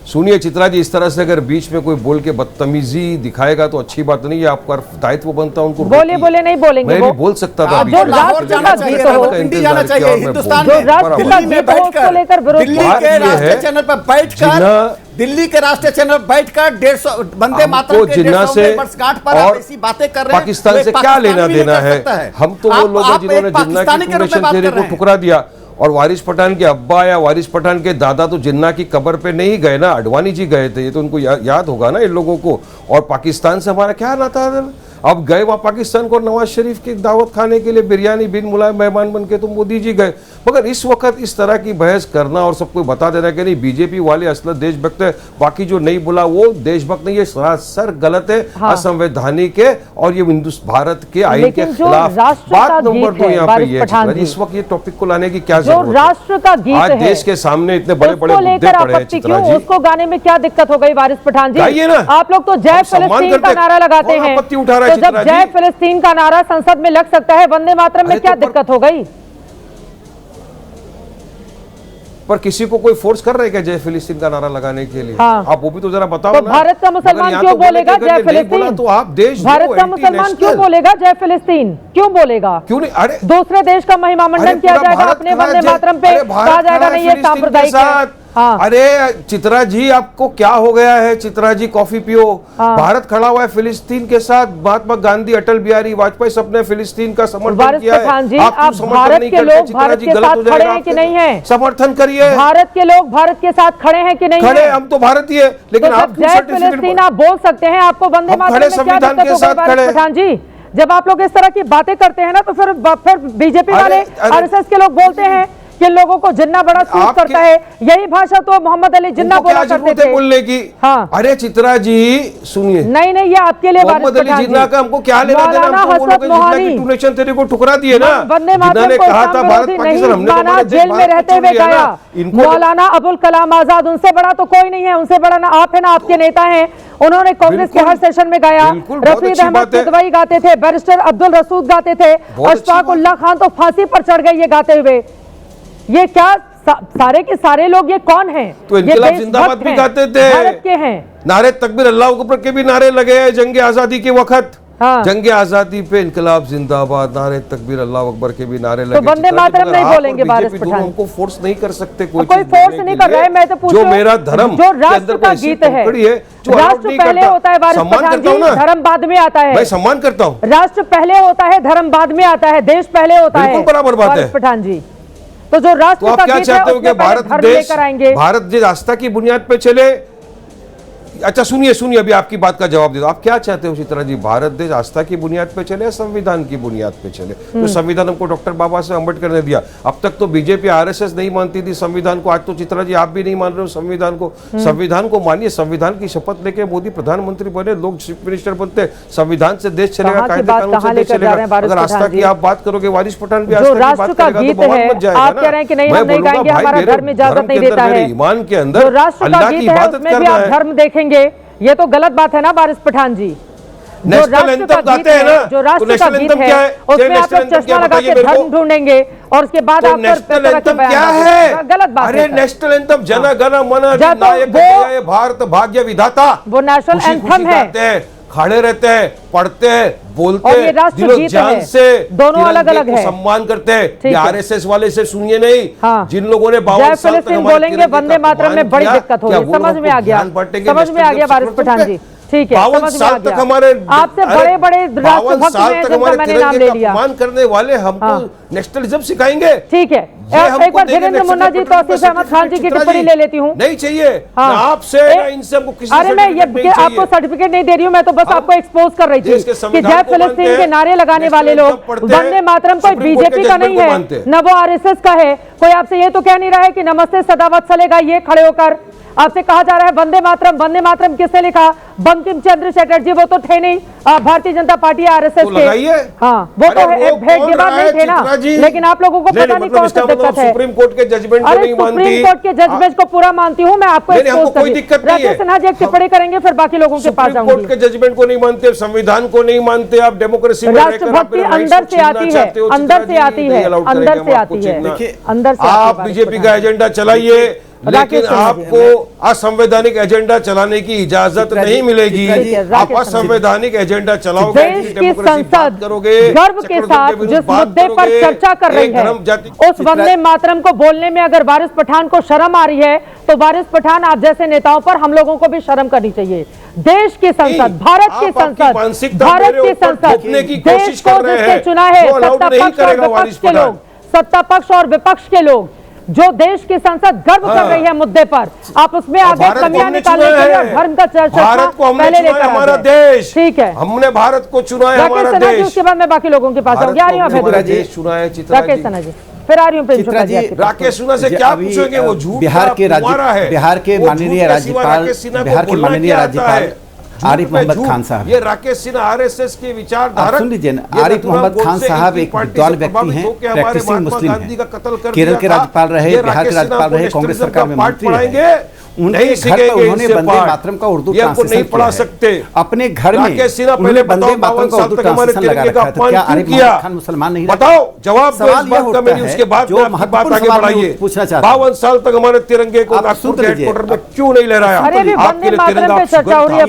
सुनिए चित्रा जी, इस तरह से अगर बीच में कोई बोल के बदतमीजी दिखाएगा तो अच्छी बात नहीं है। आपका दायित्व बनता है उनको बोले नहीं बोलेंगे, मैं भी बोल सकता था। जो राष्ट्र का गीत हो, दिल्ली जाना चाहिए, हिंदुस्तान जो राष्ट्र का गीत हो उसको लेकर विरोध, दिल्ली के राष्ट्रीय चैनल पर बैठकर, दिल्ली के राष्ट्रीय चैनल पर बैठकर 150 वंदे मातरम के 150वें वर्षगांठ पर आप ऐसी बातें कर रहे हैं। पाकिस्तान से क्या लेना देना है? हम तो वो लोग हैं जिन्होंने जिन्ना की टूनेशन थियरी को ठुकरा दिया, और वारिस पठान के अब्बा या वारिस पठान के दादा तो जिन्ना की कब्र पे नहीं गए ना, अडवाणी जी गए थे। ये तो उनको याद होगा ना इन लोगों को। और पाकिस्तान से हमारा क्या नाता है? अब गए वहाँ पाकिस्तान को नवाज शरीफ की दावत खाने के लिए, बिरयानी बिन मुलायम मेहमान बन के तो मोदी जी गए। मगर इस वक्त इस तरह की बहस करना और सबको बता देना कि नहीं बीजेपी वाले असल देशभक्त है, बाकी जो नहीं बोला वो देशभक्त नहीं है, सरासर गलत है, असंवैधानिक है, और ये भारत के आईन के खिलाफ। बात नंबर 2 यहाँ पे ये, इस वक्त ये टॉपिक को लाने की क्या जरूरत है? राष्ट्र का गीत आज देश के सामने इतने बड़े बड़े मुद्दे पड़े हैं चित्रा जी, उसको गाने में क्या दिक्कत हो गई वारिस पठान जी? गाइए ना। आप लोग तो जय फिलिस्तीन का नारा लगाते हैं, तो जब जय फिलिस्तीन का नारा संसद में लग सकता है, वंदे मातरम में क्या दिक्कत हो गई? पर किसी को कोई फोर्स कर रहे हैं क्या जय फिलिस्तीन का नारा लगाने के लिए? हाँ। आप वो भी तो जरा बताओ तो ना। भारत का मुसलमान क्यों बोलेगा जय फिलिस्तीन? तो आप देश, भारत का मुसलमान क्यों बोलेगा जय फिलिस्तीन? क्यों बोलेगा? क्यों नहीं? अरे दूसरे देश का महिमा मंडन किया जाएगा, अपने वंदे मातरम पे कहा जाएगा नहीं ये सांप्रदायिक है। हाँ। अरे चित्रा जी आपको क्या हो गया है? चित्रा जी कॉफी पियो। भारत खड़ा हुआ है फिलिस्तीन के साथ। महात्मा गांधी, अटल बिहारी वाजपेयी सबने फिलिस्तीन का समर्थन किया है। आप भारत के लोग भारत के साथ खड़े हैं कि नहीं है? समर्थन करिए। भारत के लोग भारत के साथ खड़े हैं कि नहीं? खड़े, हम तो भारतीय, लेकिन आप जय फिलिस्तीन आप बोल सकते हैं, आपको वंदे मातरम में क्या दिक्कत हो गई वारिस पठान जी? जब आप लोग इस तरह की बातें करते हैं ना, तो फिर बीजेपी वाले आरएसएस के लोग बोलते हैं कि लोगों को जिन्ना बड़ा सूट करता है। यही भाषा तो मोहम्मद अली जिन्ना बोला करते थे बोलने की। हाँ। अरे चित्रा जी सुनिए, नहीं ये आपके लिए मोहम्मद अली जिन्ना का हमको क्या लेना देना? टूनेशन थियरी को ठुकरा दिए ना। वंदे मातरम को कहा था भारत पाकिस्तान, हमने माना, जेल में रहते हुए गाया। मौलाना अबुल कलाम आजाद, उनसे बड़ा तो कोई नहीं है, उनसे बड़ा ना आप है ना आपके नेता हैं। उन्होंने कांग्रेस के हर सेशन में गाया। रफीद अहमद किदवई गाते थे, बैरिस्टर अब्दुल रसूद गाते थे, अशफाक उल्लाह खान तो फांसी पर चढ़ गए ये गाते हुए। ये क्या सारे के सारे लोग ये कौन हैं? तो इनकलाब जिंदाबाद भी गाते थे, भारत के हैं। नारे तकबीर अल्लाह अकबर के भी नारे लगे हैं जंग आजादी के वक्त। हाँ। जंग आजादी पे इनकलाब जिंदाबाद, नारे तकबीर अल्लाह अकबर के भी नारे लगे। तो वंदे मातरम नहीं बोलेंगे वारिस पठान? हमको फोर्स नहीं कर सकते, कोई फोर्स नहीं कर रहा है। मैं तो पूछ रहा हूं, जो मेरा धर्म जो राष्ट्र का गीत है, राष्ट्र पहले होता है वारिस पठान जी, धर्म बाद में आता है। मैं सम्मान करता हूँ। राष्ट्र पहले होता है, धर्म बाद में आता है, देश पहले होता है, बराबर बात है पठान जी। तो जो राष्ट्र का गीत है उसमें भारत देश, भारत देश आस्था की बुनियाद पे चले। अच्छा सुनिए अभी आपकी बात का जवाब दे दो। आप क्या चाहते हो चित्रा जी? भारत देश आस्था की बुनियाद पे चले या संविधान की बुनियाद पे चले? तो संविधान हमको डॉक्टर बाबा साहब अम्बेडकर ने दिया। अब तक तो बीजेपी आरएसएस नहीं मानती थी संविधान को, आज तो चित्रा जी आप भी नहीं मान रहे हो संविधान को। संविधान को मानिए, संविधान की शपथ लेके मोदी प्रधानमंत्री बने, लोग चीफ मिनिस्टर बनते, संविधान से देश चलेगा, कायदे कानून से देश चलेगा। अगर आस्था की आप बात करोगे, वारिस पठान भी आस्था की बात करेगा तो बवाल मच जाएगा ना। मैं बोलूंगा भाई मेरे धर्म के अंदर, मेरे ईमान के अंदर अल्लाह की इबादत करना है। धर्म देखेंगे, ये तो गलत बात है ना वारिस पठान जी? नेशनल एंथम गाते हैं ना, जो राष्ट्र का गीत है उसमें आप लोग चश्मा लगा के धर्म ढूंढेंगे और उसके बाद आप नेशनल एंथम क्या है? गलत बात है। अरे नेशनल एंथम जन गण मन अधिनायक भारत भाग्य विधाता, वो नेशनल एंथम है। खड़े रहते हैं, पढ़ते हैं, बोलते हैं, दिलो जान से दोनों अलग अलग है, सम्मान करते हैं। आरएसएस वाले से सुनिए नहीं। हाँ। जिन लोगों ने 52 साल तक बोलेंगे वंदे मातरम में बड़ी दिक्कत होगी। समझ में आ गया, समझ में आ गया वारिस पठान जी। ठीक है, 52 समझ में साल आ तक गया। हमारे आपसे बड़े-बड़े 52 राष्ट्रभक्त साल हैं तक जिनका हमारे मैंने नाम तिरंगे ले का लिया। अपमान करने वाले हमको नेशनलिज्म सिखाएंगे। ठीक है, एक बार धीरेन्द्र मुन्ना जी, तौसीफ अहमद खान जी की टिप्पणी ले लेती हूँ। नहीं चाहिए ना आपसे ना इनसे, हमको किसी अरे मैं ये आपको सर्टिफिकेट नहीं दे रही हूँ, मैं तो बस आपको एक्सपोज कर रही थी कि जय फिलिस्तीन के नारे लगाने वाले लोग वंदे मातरम कोई बीजेपी का नहीं है, न वो आरएसएस का है। कोई आपसे ये तो कह नहीं रहा है कि नमस्ते सदावत्सले गाइए खड़े होकर। आपसे कहा जा रहा है वंदे मातरम किसने लिखा? बंकिम चंद्र चटर्जी, वो तो थे नहीं भारतीय जनता पार्टी आरएसएस के। हाँ, वो तो भेदभाव नहीं थे ना, लेकिन आप लोगों को पता नहीं कौन सा दिक्कत है। सुप्रीम कोर्ट के जजमेंट को नहीं मानती। सुप्रीम कोर्ट के जजमेंट को पूरा मानती हूँ मैं, आपको एक्सपोज कर रही हूं। राकेश सिन्हा जी एक टिप्पणी करेंगे, फिर बाकी लोगों के पास जाऊंगी। कोर्ट के जजमेंट को नहीं मानते, संविधान को नहीं मानते, आप डेमोक्रेसी में राष्ट्रभक्ति अंदर से आती है, अंदर से आती है, अंदर से आती है, अंदर से। आप बीजेपी का एजेंडा चलाइए, लेकिन आपको असंवैधानिक एजेंडा चलाने की इजाजत नहीं मिलेगी। आप असंवैधानिक एजेंडा चलाओगे, देश की संसद गर्व के साथ जिस मुद्दे पर चर्चा कर रही है, उस वंदे मातरम को बोलने में अगर वारिस पठान को शर्म आ रही है, तो वारिस पठान आप जैसे नेताओं पर हम लोगों को भी शर्म करनी चाहिए। देश की संसद, भारत की संसद, भारत की संसद, देश को जिसने चुना है, सत्ता पक्ष और विपक्ष के लोग, जो देश की संसद गर्व कर रही है मुद्दे पर, आप उसमें आगे कमियां निकालने के लिए और धर्म का चर्चा भारत को हमने चुना है, हमारा देश। ठीक है, हमने भारत को चुना है, हमारा देश। उसके बाद मैं बाकी लोगों के पास आऊंगी। आ रही हूँ राकेश सिन्हा जी, फिर आ रही हूँ चित्रा जी। राकेश सिन्हा से क्या पूछेंगे? वो झूठ बिहार के माननीय राज्यपाल आरिफ मोहम्मद खान साहब, ये राकेश सिन्हा आरएसएस के विचारधारक। सुन लीजिए ना, आरिफ मोहम्मद खान साहब एक विद्वान व्यक्ति हैं, प्रैक्टिसिंग मुस्लिम हैं, केरल के राज्यपाल रहे, बिहार के राज्यपाल रहे, कांग्रेस सरकार में मंत्री रहे। उनके घर पर उन्होंने वंदे मातरम का उर्दू ट्रांसलेशन पढ़ा सकते अपने घर में। पहले वंदे मातरम का उर्दू ट्रांसलेशन लगा रखा था। क्या आरिफ मोहम्मद खान मुसलमान नहीं? बताओ, जवाब सवाल यह उठता है, उसके बाद जो महत्वपूर्ण सवाल पूछना चाहता हूं, 52 साल तक हमारे तिरंगे को नागपुर के हेडक्वार्टर में क्यों नहीं लहराया? अरे भी वंदे मातरम पे चर्चा हो रही है,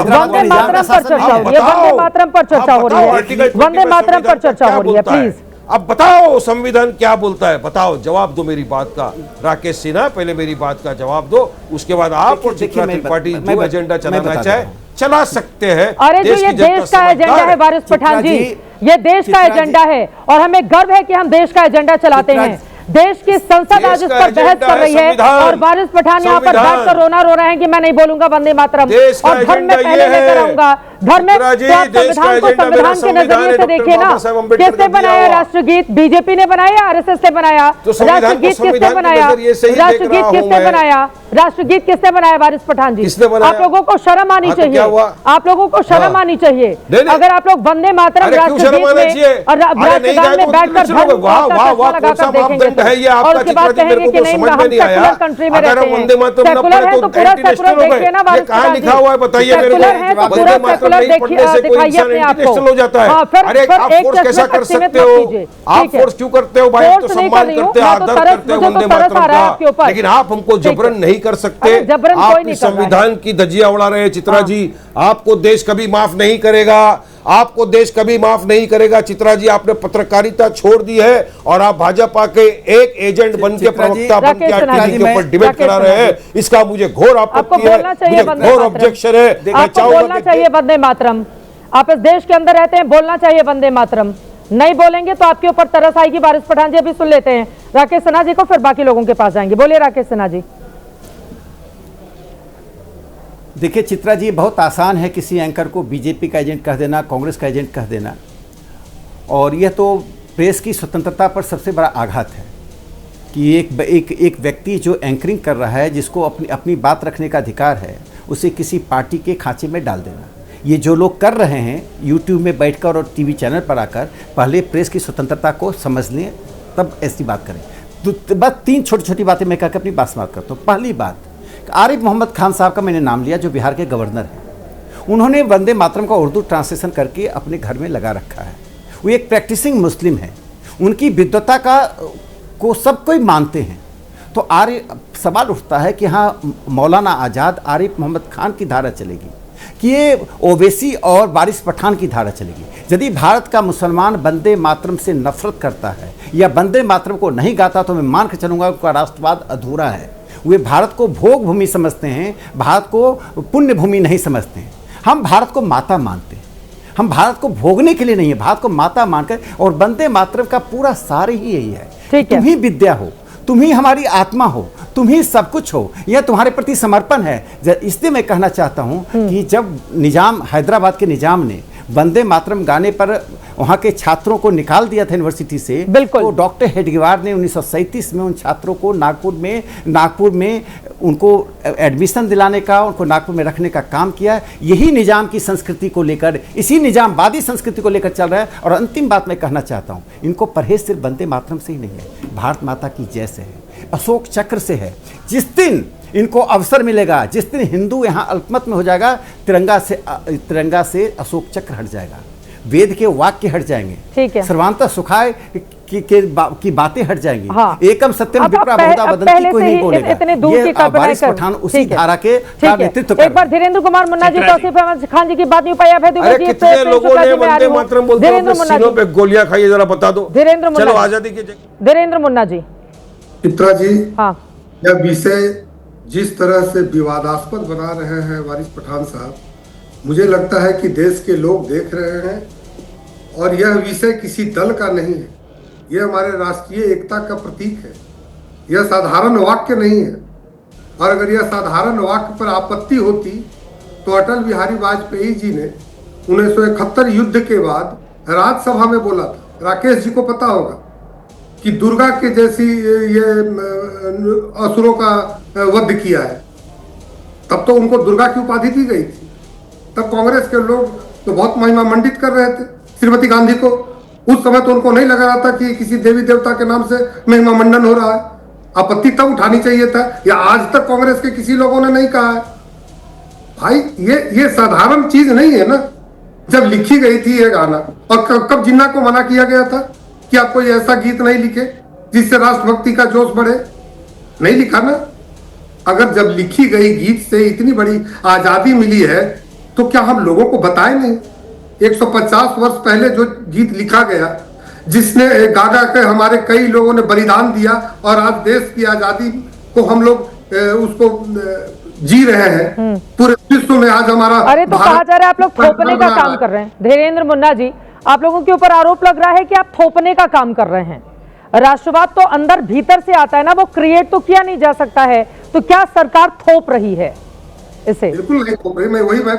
वंदे मातरम पर चर्चा हो रही है, वंदे मातरम पर चर्चा हो रही है, वंदे मातरम पर चर्चा हो रही है। प्लीज अब बताओ संविधान क्या बोलता है, बताओ, जवाब दो मेरी बात का। राकेश सिन्हा, पहले मेरी बात का जवाब दो, उसके बाद आप और चित्रा त्रिपाठी जो एजेंडा चलाना चाहे चला सकते हैं। अरे जो ये देश का एजेंडा है वारिस पठान जी, ये देश का एजेंडा है और हमें गर्व है कि हम देश का एजेंडा चलाते हैं। देश की संसद आज इस पर बहस कर रही है और वारिस पठान यहाँ पर बैठकर रोना रो रहे हैं कि मैं नहीं बोलूंगा वंदे मातरम, और धर्म में पहले लेकर आऊंगा। धर्म में तो आप संविधान को संविधान के नजरिए से देखिए ना, किसने बनाया राष्ट्रगीत? बीजेपी ने बनाया, आरएसएस ने बनाया? राष्ट्रगीत किसने बनाया? राष्ट्रगीत किसने बनाया? राष्ट्रगीत किसने बनाया? वारिस पठान जी, आप लोगों को शर्म आनी चाहिए, आप लोगों को शर्म आनी चाहिए। अगर आप लोग वंदे मातरम राष्ट्रगीत में और राष्ट्रगान में बैठकर धर्म लगाकर देखेंगे और उसके बाद कहेंगे कि नहीं हम सेकुलर कंट्री में रहते हैं, सेकुलर है तो पूरा सेकुलर देखिए ना वारिस पठान जी, सेकुलर है तो पूरा सेकुलर दिखाइए अपने आप को। हो जाता है। अरे आप फोर्स कैसा कर सकते हो? आप फोर्स क्यों करते हो भाई? तो सम्मान करते, आदर करते हो वंदे मातरम का, लेकिन आप हमको जबरन नहीं कर सकते। आप संविधान की धज्जियां उड़ा रहे हैं चित्रा जी। आपको देश कभी माफ नहीं करेगा, आपको देश कभी माफ नहीं करेगा चित्रा जी। आपने पत्रकारिता छोड़ दी है और आप भाजपा के एक एजेंट बन के प्रवक्ता बन के आरटीआई के ऊपर डिबेट करा रहे हैं। इसका मुझे घोर आपत्ति है, मुझे घोर ऑब्जेक्शन है। आपको बोलना चाहिए वंदे मातरम, आप इस देश के अंदर रहते हैं, बोलना चाहिए वंदे मातरम। नहीं बोलेंगे तो आपके ऊपर तरस आएगी। वारिस पठान जी अभी सुन लेते हैं राकेश सिन्हा जी को, फिर बाकी लोगों के पास जाएंगे। बोलिए राकेश सिन्हा जी। देखिए चित्रा जी, बहुत आसान है किसी एंकर को बीजेपी का एजेंट कह देना, कांग्रेस का एजेंट कह देना, और यह तो प्रेस की स्वतंत्रता पर सबसे बड़ा आघात है कि एक व्यक्ति जो एंकरिंग कर रहा है, जिसको अपनी बात रखने का अधिकार है, उसे किसी पार्टी के खांचे में डाल देना। ये जो लोग कर रहे हैं यूट्यूब में बैठकर और टीवी चैनल पर आकर, पहले प्रेस की स्वतंत्रता को समझ लें, तब ऐसी बात करें। तो बस 3 छोटी छोटी बातें मैं कहकर अपनी बात समाप्त करता हूँ। पहली बात, आरिफ मोहम्मद खान साहब का मैंने नाम लिया, जो बिहार के गवर्नर हैं। उन्होंने वंदे मातरम का उर्दू ट्रांसलेशन करके अपने घर में लगा रखा है। वो एक प्रैक्टिसिंग मुस्लिम है, उनकी विद्वता को सब कोई मानते हैं। तो सवाल उठता है कि हाँ, मौलाना आज़ाद आरिफ मोहम्मद खान की धारा चलेगी कि ये ओवैसी और वारिस पठान की धारा चलेगी? यदि भारत का मुसलमान वंदे मातरम से नफरत करता है या वंदे मातरम को नहीं गाता, तो मैं मान के चलूँगा उसका राष्ट्रवाद अधूरा है। वे भारत को भोग भूमि समझते हैं, भारत को पुण्य भूमि नहीं समझते हैं। हम भारत को माता मानते हैं, हम भारत को भोगने के लिए नहीं है, भारत को माता मानकर। और वंदे मातरम का पूरा सार ही यही है, तुम ही विद्या हो, तुम ही हमारी आत्मा हो, तुम ही सब कुछ हो, यह तुम्हारे प्रति समर्पण है। इसलिए मैं कहना चाहता हूं कि जब निजाम, हैदराबाद के निजाम ने वंदे मातरम गाने पर वहां के छात्रों को निकाल दिया था यूनिवर्सिटी से, तो डॉक्टर हेडगेवार ने 1937 में उन छात्रों को नागपुर में उनको एडमिशन दिलाने का, उनको नागपुर में रखने का काम किया। यही निजाम की संस्कृति को लेकर, इसी निजामवादी संस्कृति को लेकर चल रहा है। और अंतिम बात मैं कहना चाहता हूँ, इनको परहेज सिर्फ वंदे मातरम से ही नहीं है, भारत माता की जय से है, अशोक चक्र से है। जिस दिन इनको अवसर मिलेगा, जिस दिन हिंदू यहाँ अल्पमत में हो जाएगा, तिरंगा से अशोक चक्र हट जाएगा, वेद के वाक्य हट जाएंगे, ठीक है, सर्वांतः सुखाय की बातें हट जाएंगी। हाँ। एकम सत्यम विप्रा बहुधा वदन्ति, कोई नहीं बोलेगा। इतने दूर की वारिस पठान उसी धारा के नेतृत्व कर। एक बार धीरेन्द्र कुमार मुन्ना जी, तौसीफ अहमद खान जी की बात नहीं पाई। कितने लोगों ने वंदे मातरम बोलते हुए सीनों पे गोलियां खाई, जरा बता दो। धीरेन्द्र मुन्ना, चलो आजादी के धीरेन्द्र मुन्ना जी। चित्रा जी, हाँ, यह विषय जिस तरह से विवादास्पद बना रहे हैं वारिस पठान साहब, मुझे लगता है कि देश के लोग देख रहे हैं और यह विषय किसी दल का नहीं है, यह हमारे राष्ट्रीय एकता का प्रतीक है। यह साधारण वाक्य नहीं है, और अगर यह साधारण वाक्य पर आपत्ति होती तो अटल बिहारी वाजपेयी जी ने 1971 युद्ध के बाद राज्यसभा में बोला था, राकेश जी को पता होगा, कि दुर्गा के जैसी ये असुरों का वध किया है। तब तो उनको दुर्गा की उपाधि दी गई थी। तब कांग्रेस के लोग तो बहुत महिमा मंडित कर रहे थे श्रीमती गांधी को। उस समय तो उनको नहीं लग रहा था कि किसी देवी देवता के नाम से महिमा मंडन हो रहा है। आपत्ति तब उठानी चाहिए था, या आज तक कांग्रेस के किसी लोगों ने नहीं कहा है। भाई ये साधारण चीज नहीं है ना। जब लिखी गई थी ये गाना, और कब जिन्ना को मना किया गया था कि आप कोई ऐसा गीत नहीं लिखे जिससे राष्ट्रभक्ति का जोश बढ़े? नहीं लिखा ना। अगर जब लिखी गई गीत से इतनी बड़ी आजादी मिली है तो क्या हम लोगों को बताए नहीं? 150 वर्ष पहले जो गीत लिखा गया, जिसने गा गा के हमारे कई लोगों ने बलिदान दिया, और आज देश की आजादी को हम लोग उसको जी रहे हैं पूरे विश्व में। आज हमारा अरे तो कहा जा रहा है आप लोग थोपने का काम कर रहे हैं। धीरेन्द्र मुन्ना जी, आप लोगों के ऊपर आरोप लग रहा है कि आप थोपने का काम कर रहे हैं। राष्ट्रवाद तो अंदर भीतर से आता है ना, वो क्रिएट तो किया नहीं जा सकता है। तो क्या सरकार थोप रही है इसे? बिल्कुल नहीं थोप रही। मैं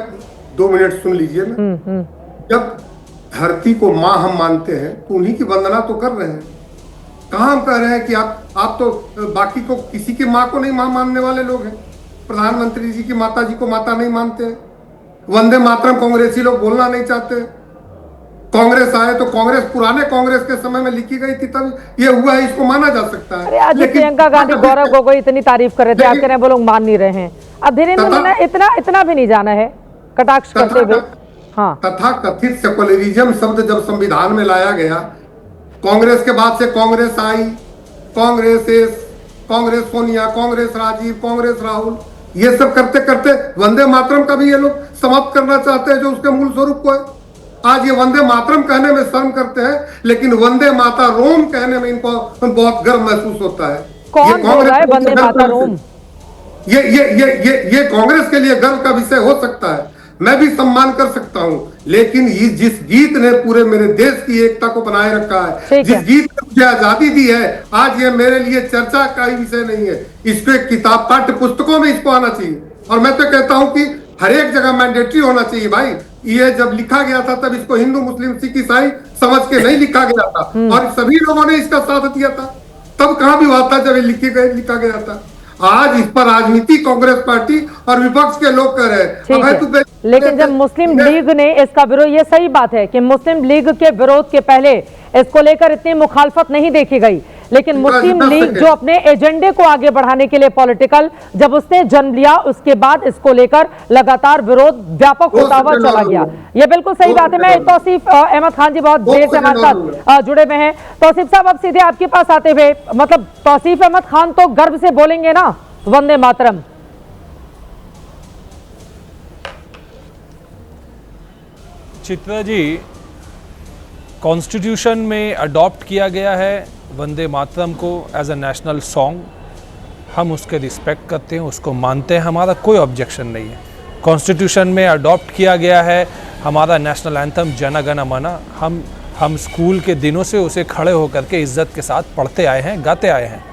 2 मिनट सुन लीजिए ना। जब धरती को माँ हम मानते हैं तो उन्हीं की वंदना तो कर रहे हैं। कहाँ हम कह रहे हैं कि आप तो बाकी को, किसी की माँ को नहीं माँ मानने वाले लोग हैं। प्रधानमंत्री जी की माता जी को माता नहीं मानते हैं। वंदे मातरम कांग्रेसी लोग बोलना नहीं चाहते। कांग्रेस आए तो कांग्रेस, पुराने कांग्रेस के समय में लिखी गई थी, तब ये हुआ है, इसको माना जा सकता है। आज प्रियंका गांधी, गौरव गोगोई इतनी तारीफ कर रहे थे, आप कह रहे हैं वो लोग मान नहीं रहे हैं। अब धीरेन्द्र मुन्ना, इतना भी नहीं जाना है कटाक्ष करते हुए। हाँ, तथा कथित सेकुलरिज्म शब्द जब संविधान में लाया गया, कांग्रेस के बाद से कांग्रेस आई, कांग्रेस सोनिया, कांग्रेस राजीव, कांग्रेस राहुल, ये सब करते करते वंदे मातरम का भी ये लोग समाप्त करना चाहते हैं, जो उसके मूल स्वरूप को है। आज ये वंदे मातरम कहने में शर्म करते हैं, लेकिन वंदे माता रोम कहने में इनको बहुत गर्व महसूस होता है। कौन बोल रहा है वंदे माता रोम? ये कांग्रेस के लिए गर्व का विषय हो सकता है, मैं भी सम्मान कर सकता हूं, लेकिन ये जिस गीत ने पूरे मेरे देश की एकता को बनाए रखा है, जिस गीत ने मुझे आजादी दी है, आज ये मेरे लिए चर्चा का ही विषय नहीं है। इसको एक किताब, पाठ्य पुस्तकों में इसको आना चाहिए। और मैं तो कहता हूं कि हर एक जगह मैंडेटरी होना चाहिए। भाई, ये जब लिखा गया था तब इसको हिंदू, मुस्लिम, सिख, ईसाई समझ के नहीं लिखा गया था, और सभी लोगों ने इसका साथ दिया था। तब कहां भी हुआ था जब ये लिखा गया था। आज इस पर राजनीति कांग्रेस पार्टी और विपक्ष के लोग कर रहे हैं। लेकिन जब मुस्लिम लीग ने इसका विरोध, ये सही बात है कि मुस्लिम लीग के विरोध के पहले इसको लेकर इतनी मुखालफत नहीं देखी गई, लेकिन मुस्लिम लीग जो अपने एजेंडे को आगे बढ़ाने के लिए पॉलिटिकल जब उसने जन्म लिया, उसके बाद इसको लेकर लगातार विरोध व्यापक होता हुआ चला गया। ये बिल्कुल सही बात है। मैं तौसीफ अहमद खान जी बहुत देर से हमारे साथ जुड़े हुए हैं। तौसीफ साहब, अब सीधे आपके पास आते हुए, मतलब तौसीफ अहमद खान तो गर्व से बोलेंगे ना वंदे मातरम? चित्रा जी, कॉन्स्टिट्यूशन में अडॉप्ट किया गया है वंदे मातरम को एज अ नेशनल सॉन्ग, हम उसके रिस्पेक्ट करते हैं, उसको मानते हैं, हमारा कोई ऑब्जेक्शन नहीं है। कॉन्स्टिट्यूशन में अडॉप्ट किया गया है हमारा नेशनल एंथम जन गण मन। हम स्कूल के दिनों से उसे खड़े होकर के इज्जत के साथ पढ़ते आए हैं, गाते आए हैं।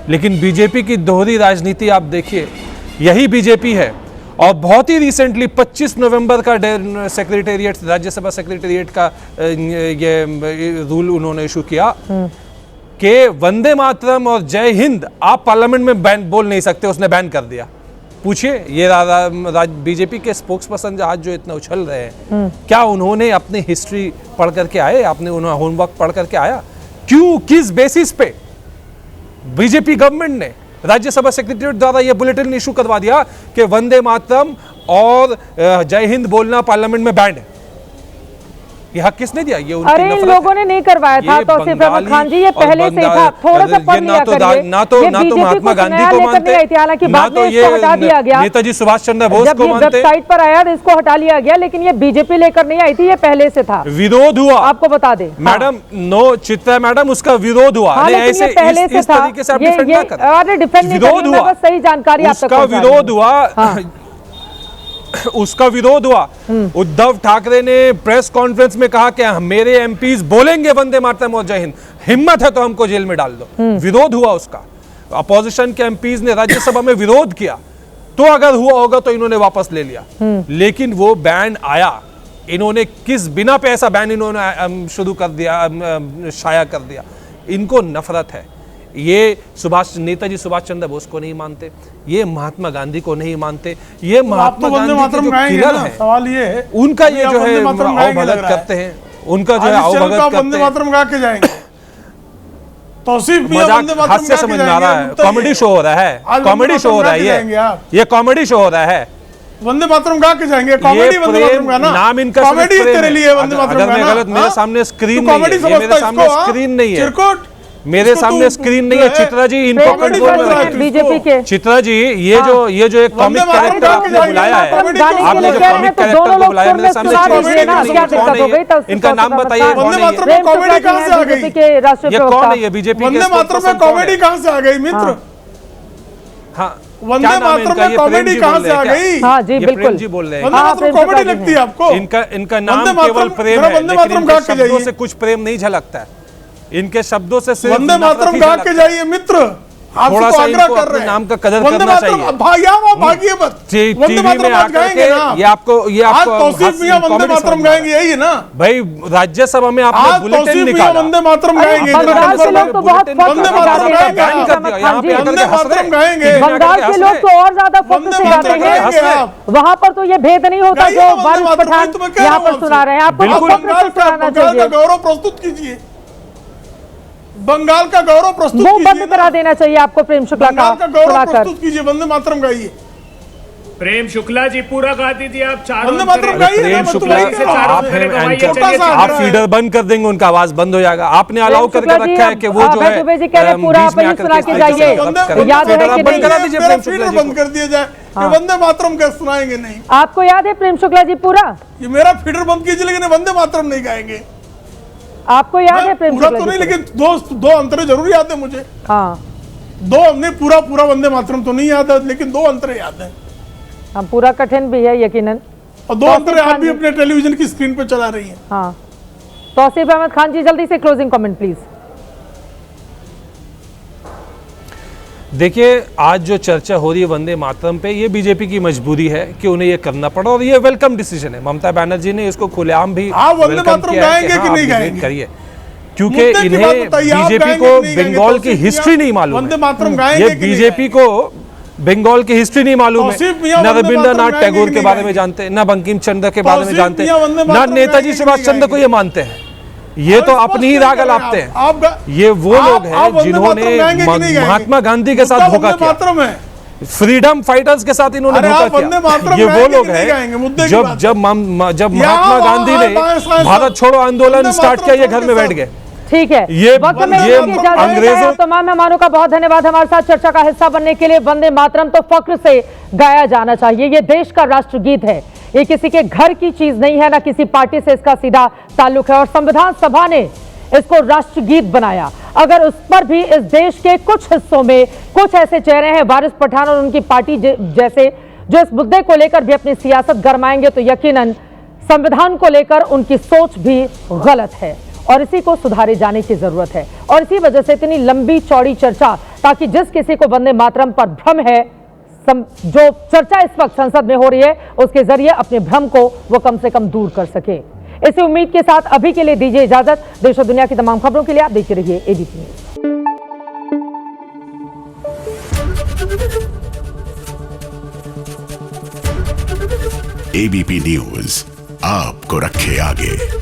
लेकिन बीजेपी की दोहरी राजनीति आप देखिए, यही बीजेपी है। और बहुत ही रिसेंटली 25 नवंबर का सेक्रेटेरिएट, राज्यसभा सेक्रेटेरिएट का ये रूल उन्होंने इशू किया कि वंदे मातरम और जय हिंद आप पार्लियामेंट में बैन बोल नहीं सकते, उसने बैन कर दिया। पूछिए ये बीजेपी के स्पोक्स पर्सन आज जो इतना उछल रहे हैं, क्या उन्होंने अपनी हिस्ट्री पढ़ करके आए? आपने उन्होंने होमवर्क पढ़ करके आया? क्यों, किस बेसिस पे बीजेपी गवर्नमेंट ने राज्यसभा सेक्रेटेरिएट द्वारा यह बुलेटिन इशू करवा दिया कि वंदे मातरम और जय हिंद बोलना पार्लियामेंट में बैन है? ये हक किसने दिया? ये उनकी अरे इन लोगों ने नहीं करवाया था तौसीफ अहमद खान जी, ये पहले से था। थोड़ा सा पढ़ लिया करिए। ना तो महात्मा गांधी को मानते, हालांकि बाद में इसको हटा दिया गया। नेताजी सुभाष चंद्र बोस को मानते। वेबसाइट पर आया तो इसको हटा लिया गया, लेकिन ये बीजेपी लेकर नहीं आई थी, ये पहले से था। विरोध हुआ, आपको बता दें मैडम। नो चित्रा मैडम, उसका विरोध हुआ। ऐसे इस तरीके से आप डिफेंड ना करें। विरोध हुआ, सही जानकारी उसका विरोध हुआ। उसका विरोध हुआ। उद्धव ठाकरे ने प्रेस कॉन्फ्रेंस में कहा कि मेरे एमपीज बोलेंगे वंदे मातरम और जय हिंद, हिम्मत है तो हमको जेल में डाल दो। विरोध हुआ उसका। अपोजिशन के एमपीज ने राज्यसभा में विरोध किया, तो अगर हुआ होगा तो इन्होंने वापस ले लिया। लेकिन वो बैन आया। इन्होंने किस बिना पे ऐसा बैन इन्होंने शुरू कर दिया, शाया कर दिया? इनको नफरत है। ये नेताजी सुभाष चंद्र बोस को नहीं मानते, ये महात्मा गांधी को नहीं मानते, ये महात्मा गांधी के जो किलर हैं, सवाल ये है उनका ये जो है अवभगत करते हैं, उनका जो है अवभगत करते हैं। वंदे मातरम गा के जाएंगे। तौसीफ मियां वंदे मातरम हास्य समझ में आ रहा है, कॉमेडी शो हो रहा है, कॉमेडी शो हो रहा है, ये कॉमेडी शो हो रहा है। वंदे मातरम गा के जाएंगे, कॉमेडी वंदे मातरम गाना, नाम इनका कॉमेडी तेरे लिए वंदे मातरम गाना। अगर मैं गलत, मेरे सामने स्क्रीन नहीं है, मेरे सामने स्क्रीन नहीं है, चिरकुट मेरे सामने स्क्रीन नहीं है। चित्रा जी इनको कंट्रोल में रखें। बीजेपी के चित्रा जी ये जो एक कॉमिक कैरेक्टर आपने बुलाया है, आपने जो कॉमिक कैरेक्टर को बुलाया, मेरे सामने इनका नाम बताइए। वंदे मातरम में कॉमेडी कहां से आ गई? ये कौन है? ये बीजेपी के वंदे मातरम में कॉमेडी कहां से आ गई मित्र? हाँ, वंदे मातरम में कॉमेडी कहां से आ गई? हाँ जी बिल्कुल जी बोल रहे हैं। वंदे मातरम कॉमेडी लगती है आपको? इनका नाम केवल प्रेम है, लेकिन इनके शब्दों से कुछ प्रेम नहीं झलकता है। इनके शब्दों से सिर्फ वंदे मातरम गा के जाइए मित्र। थोड़ा सा इनको अपने नाम का कदर करना चाहिए। भागिए मत। टीवी में आकर के ये आपको तौसीफ मियां वंदे मातरम गाएंगे, यही है ना भाई? राज्यसभा में आपने बुलेटिन निकाला, वंदे मातरम गाएंगे। बंगाल के लोग तो बहुत वंदे मातरम गाएंगे। बंगाल के लोग तो और ज्यादा फोकस से गाते हैं। वहां पर तो ये भेद नहीं होता जो वारिस पठान यहाँ पर सुना रहे हैं। आपको बंगाल का गौरव प्रस्तुत कीजिए, बंगाल का गौरव प्रस्तुत कीजिए। बंद करा देना चाहिए आपको प्रेम शुक्ला का गौरव प्रस्तुत कीजिए। वंदे मातरम गाइए। प्रेम शुक्ला जी पूरा गा दीजिए आप। वंदे मातरम गाइए। प्रेम शुक्ला आप फीडर बंद कर देंगे, उनका आवाज बंद हो जाएगा। आपने अलाउ करके रखा है कि वो जो है पूरा आप सुना के जाइए। याद है कि बंद करा दीजिए, प्रेम शुक्ला बंद कर दिया जाए। वंदे मातरम का सुनाएंगे नहीं। आपको याद है प्रेम शुक्ला जी पूरा? ये मेरा फीडर बंद कीजिए, लेकिन वंदे मातरम नहीं गाएंगे। आपको याद है प्रेम शुक्ला तो नहीं, लेकिन दो अंतरे जरूर याद है मुझे। हाँ, दो हमने पूरा वंदे मातरम तो नहीं याद है, लेकिन दो अंतरे याद है। हम पूरा कठिन भी है यकीनन। और दो अंतरे आप भी अपने टेलीविजन की स्क्रीन पे चला रही हैं। हाँ, तौसीफ अहमद खान जी जल्दी से क्लोजिंग कमेंट प्लीज। देखिए, आज जो चर्चा हो रही है वंदे मातरम पे, ये बीजेपी की मजबूरी है कि उन्हें ये करना पड़ा, और ये वेलकम डिसीजन है। ममता बनर्जी ने इसको खुलेआम भी वंदे मातरम गाएंगे कि नहीं गाएंगे करिए, क्योंकि इन्हें बीजेपी को बंगाल की हिस्ट्री नहीं मालूम वंदे मातरम गाएंगे। ये बीजेपी को बंगाल की हिस्ट्री नहीं मालूम है। न रविंद्रनाथ टैगोर के बारे में जानते हैं, न बंकिम चंद्र के बारे में जानते हैं, न नेताजी सुभाष चंद्र को ये मानते हैं। ये तो अपनी ही राग अलापते हैं। ये वो लोग हैं जिन्होंने महात्मा गांधी के साथ धोखा किया, फ्रीडम फाइटर्स के साथ इन्होंने धोखा किया। ये वो लोग हैं जब महात्मा गांधी ने भारत छोड़ो आंदोलन स्टार्ट किया, ये घर में बैठ गए। ठीक है, ये अंग्रेजों। तमाम मेहमानों का बहुत धन्यवाद हमारे साथ चर्चा का हिस्सा बनने के लिए। वंदे मातरम तो फख्र से गाया जाना चाहिए, ये देश का राष्ट्रगीत है। ये किसी के घर की चीज नहीं है, ना किसी पार्टी से इसका सीधा ताल्लुक है। और संविधान सभा ने इसको राष्ट्रगीत बनाया। अगर उस पर भी इस देश के कुछ हिस्सों में कुछ ऐसे चेहरे हैं, वारिस पठान और उनकी पार्टी जैसे, जो इस मुद्दे को लेकर भी अपनी सियासत गरमाएंगे, तो यकीनन संविधान को लेकर उनकी सोच भी गलत है और इसी को सुधारे जाने की जरूरत है। और इसी वजह से इतनी लंबी चौड़ी चर्चा, ताकि जिस किसी को वंदे मातरम पर भ्रम है, जो चर्चा इस वक्त संसद में हो रही है, उसके जरिए अपने भ्रम को वो कम से कम दूर कर सके। इसी उम्मीद के साथ अभी के लिए दीजिए इजाजत। देश और दुनिया की तमाम खबरों के लिए आप देखते रहिए एबीपी न्यूज। एबीपी न्यूज आपको रखे आगे।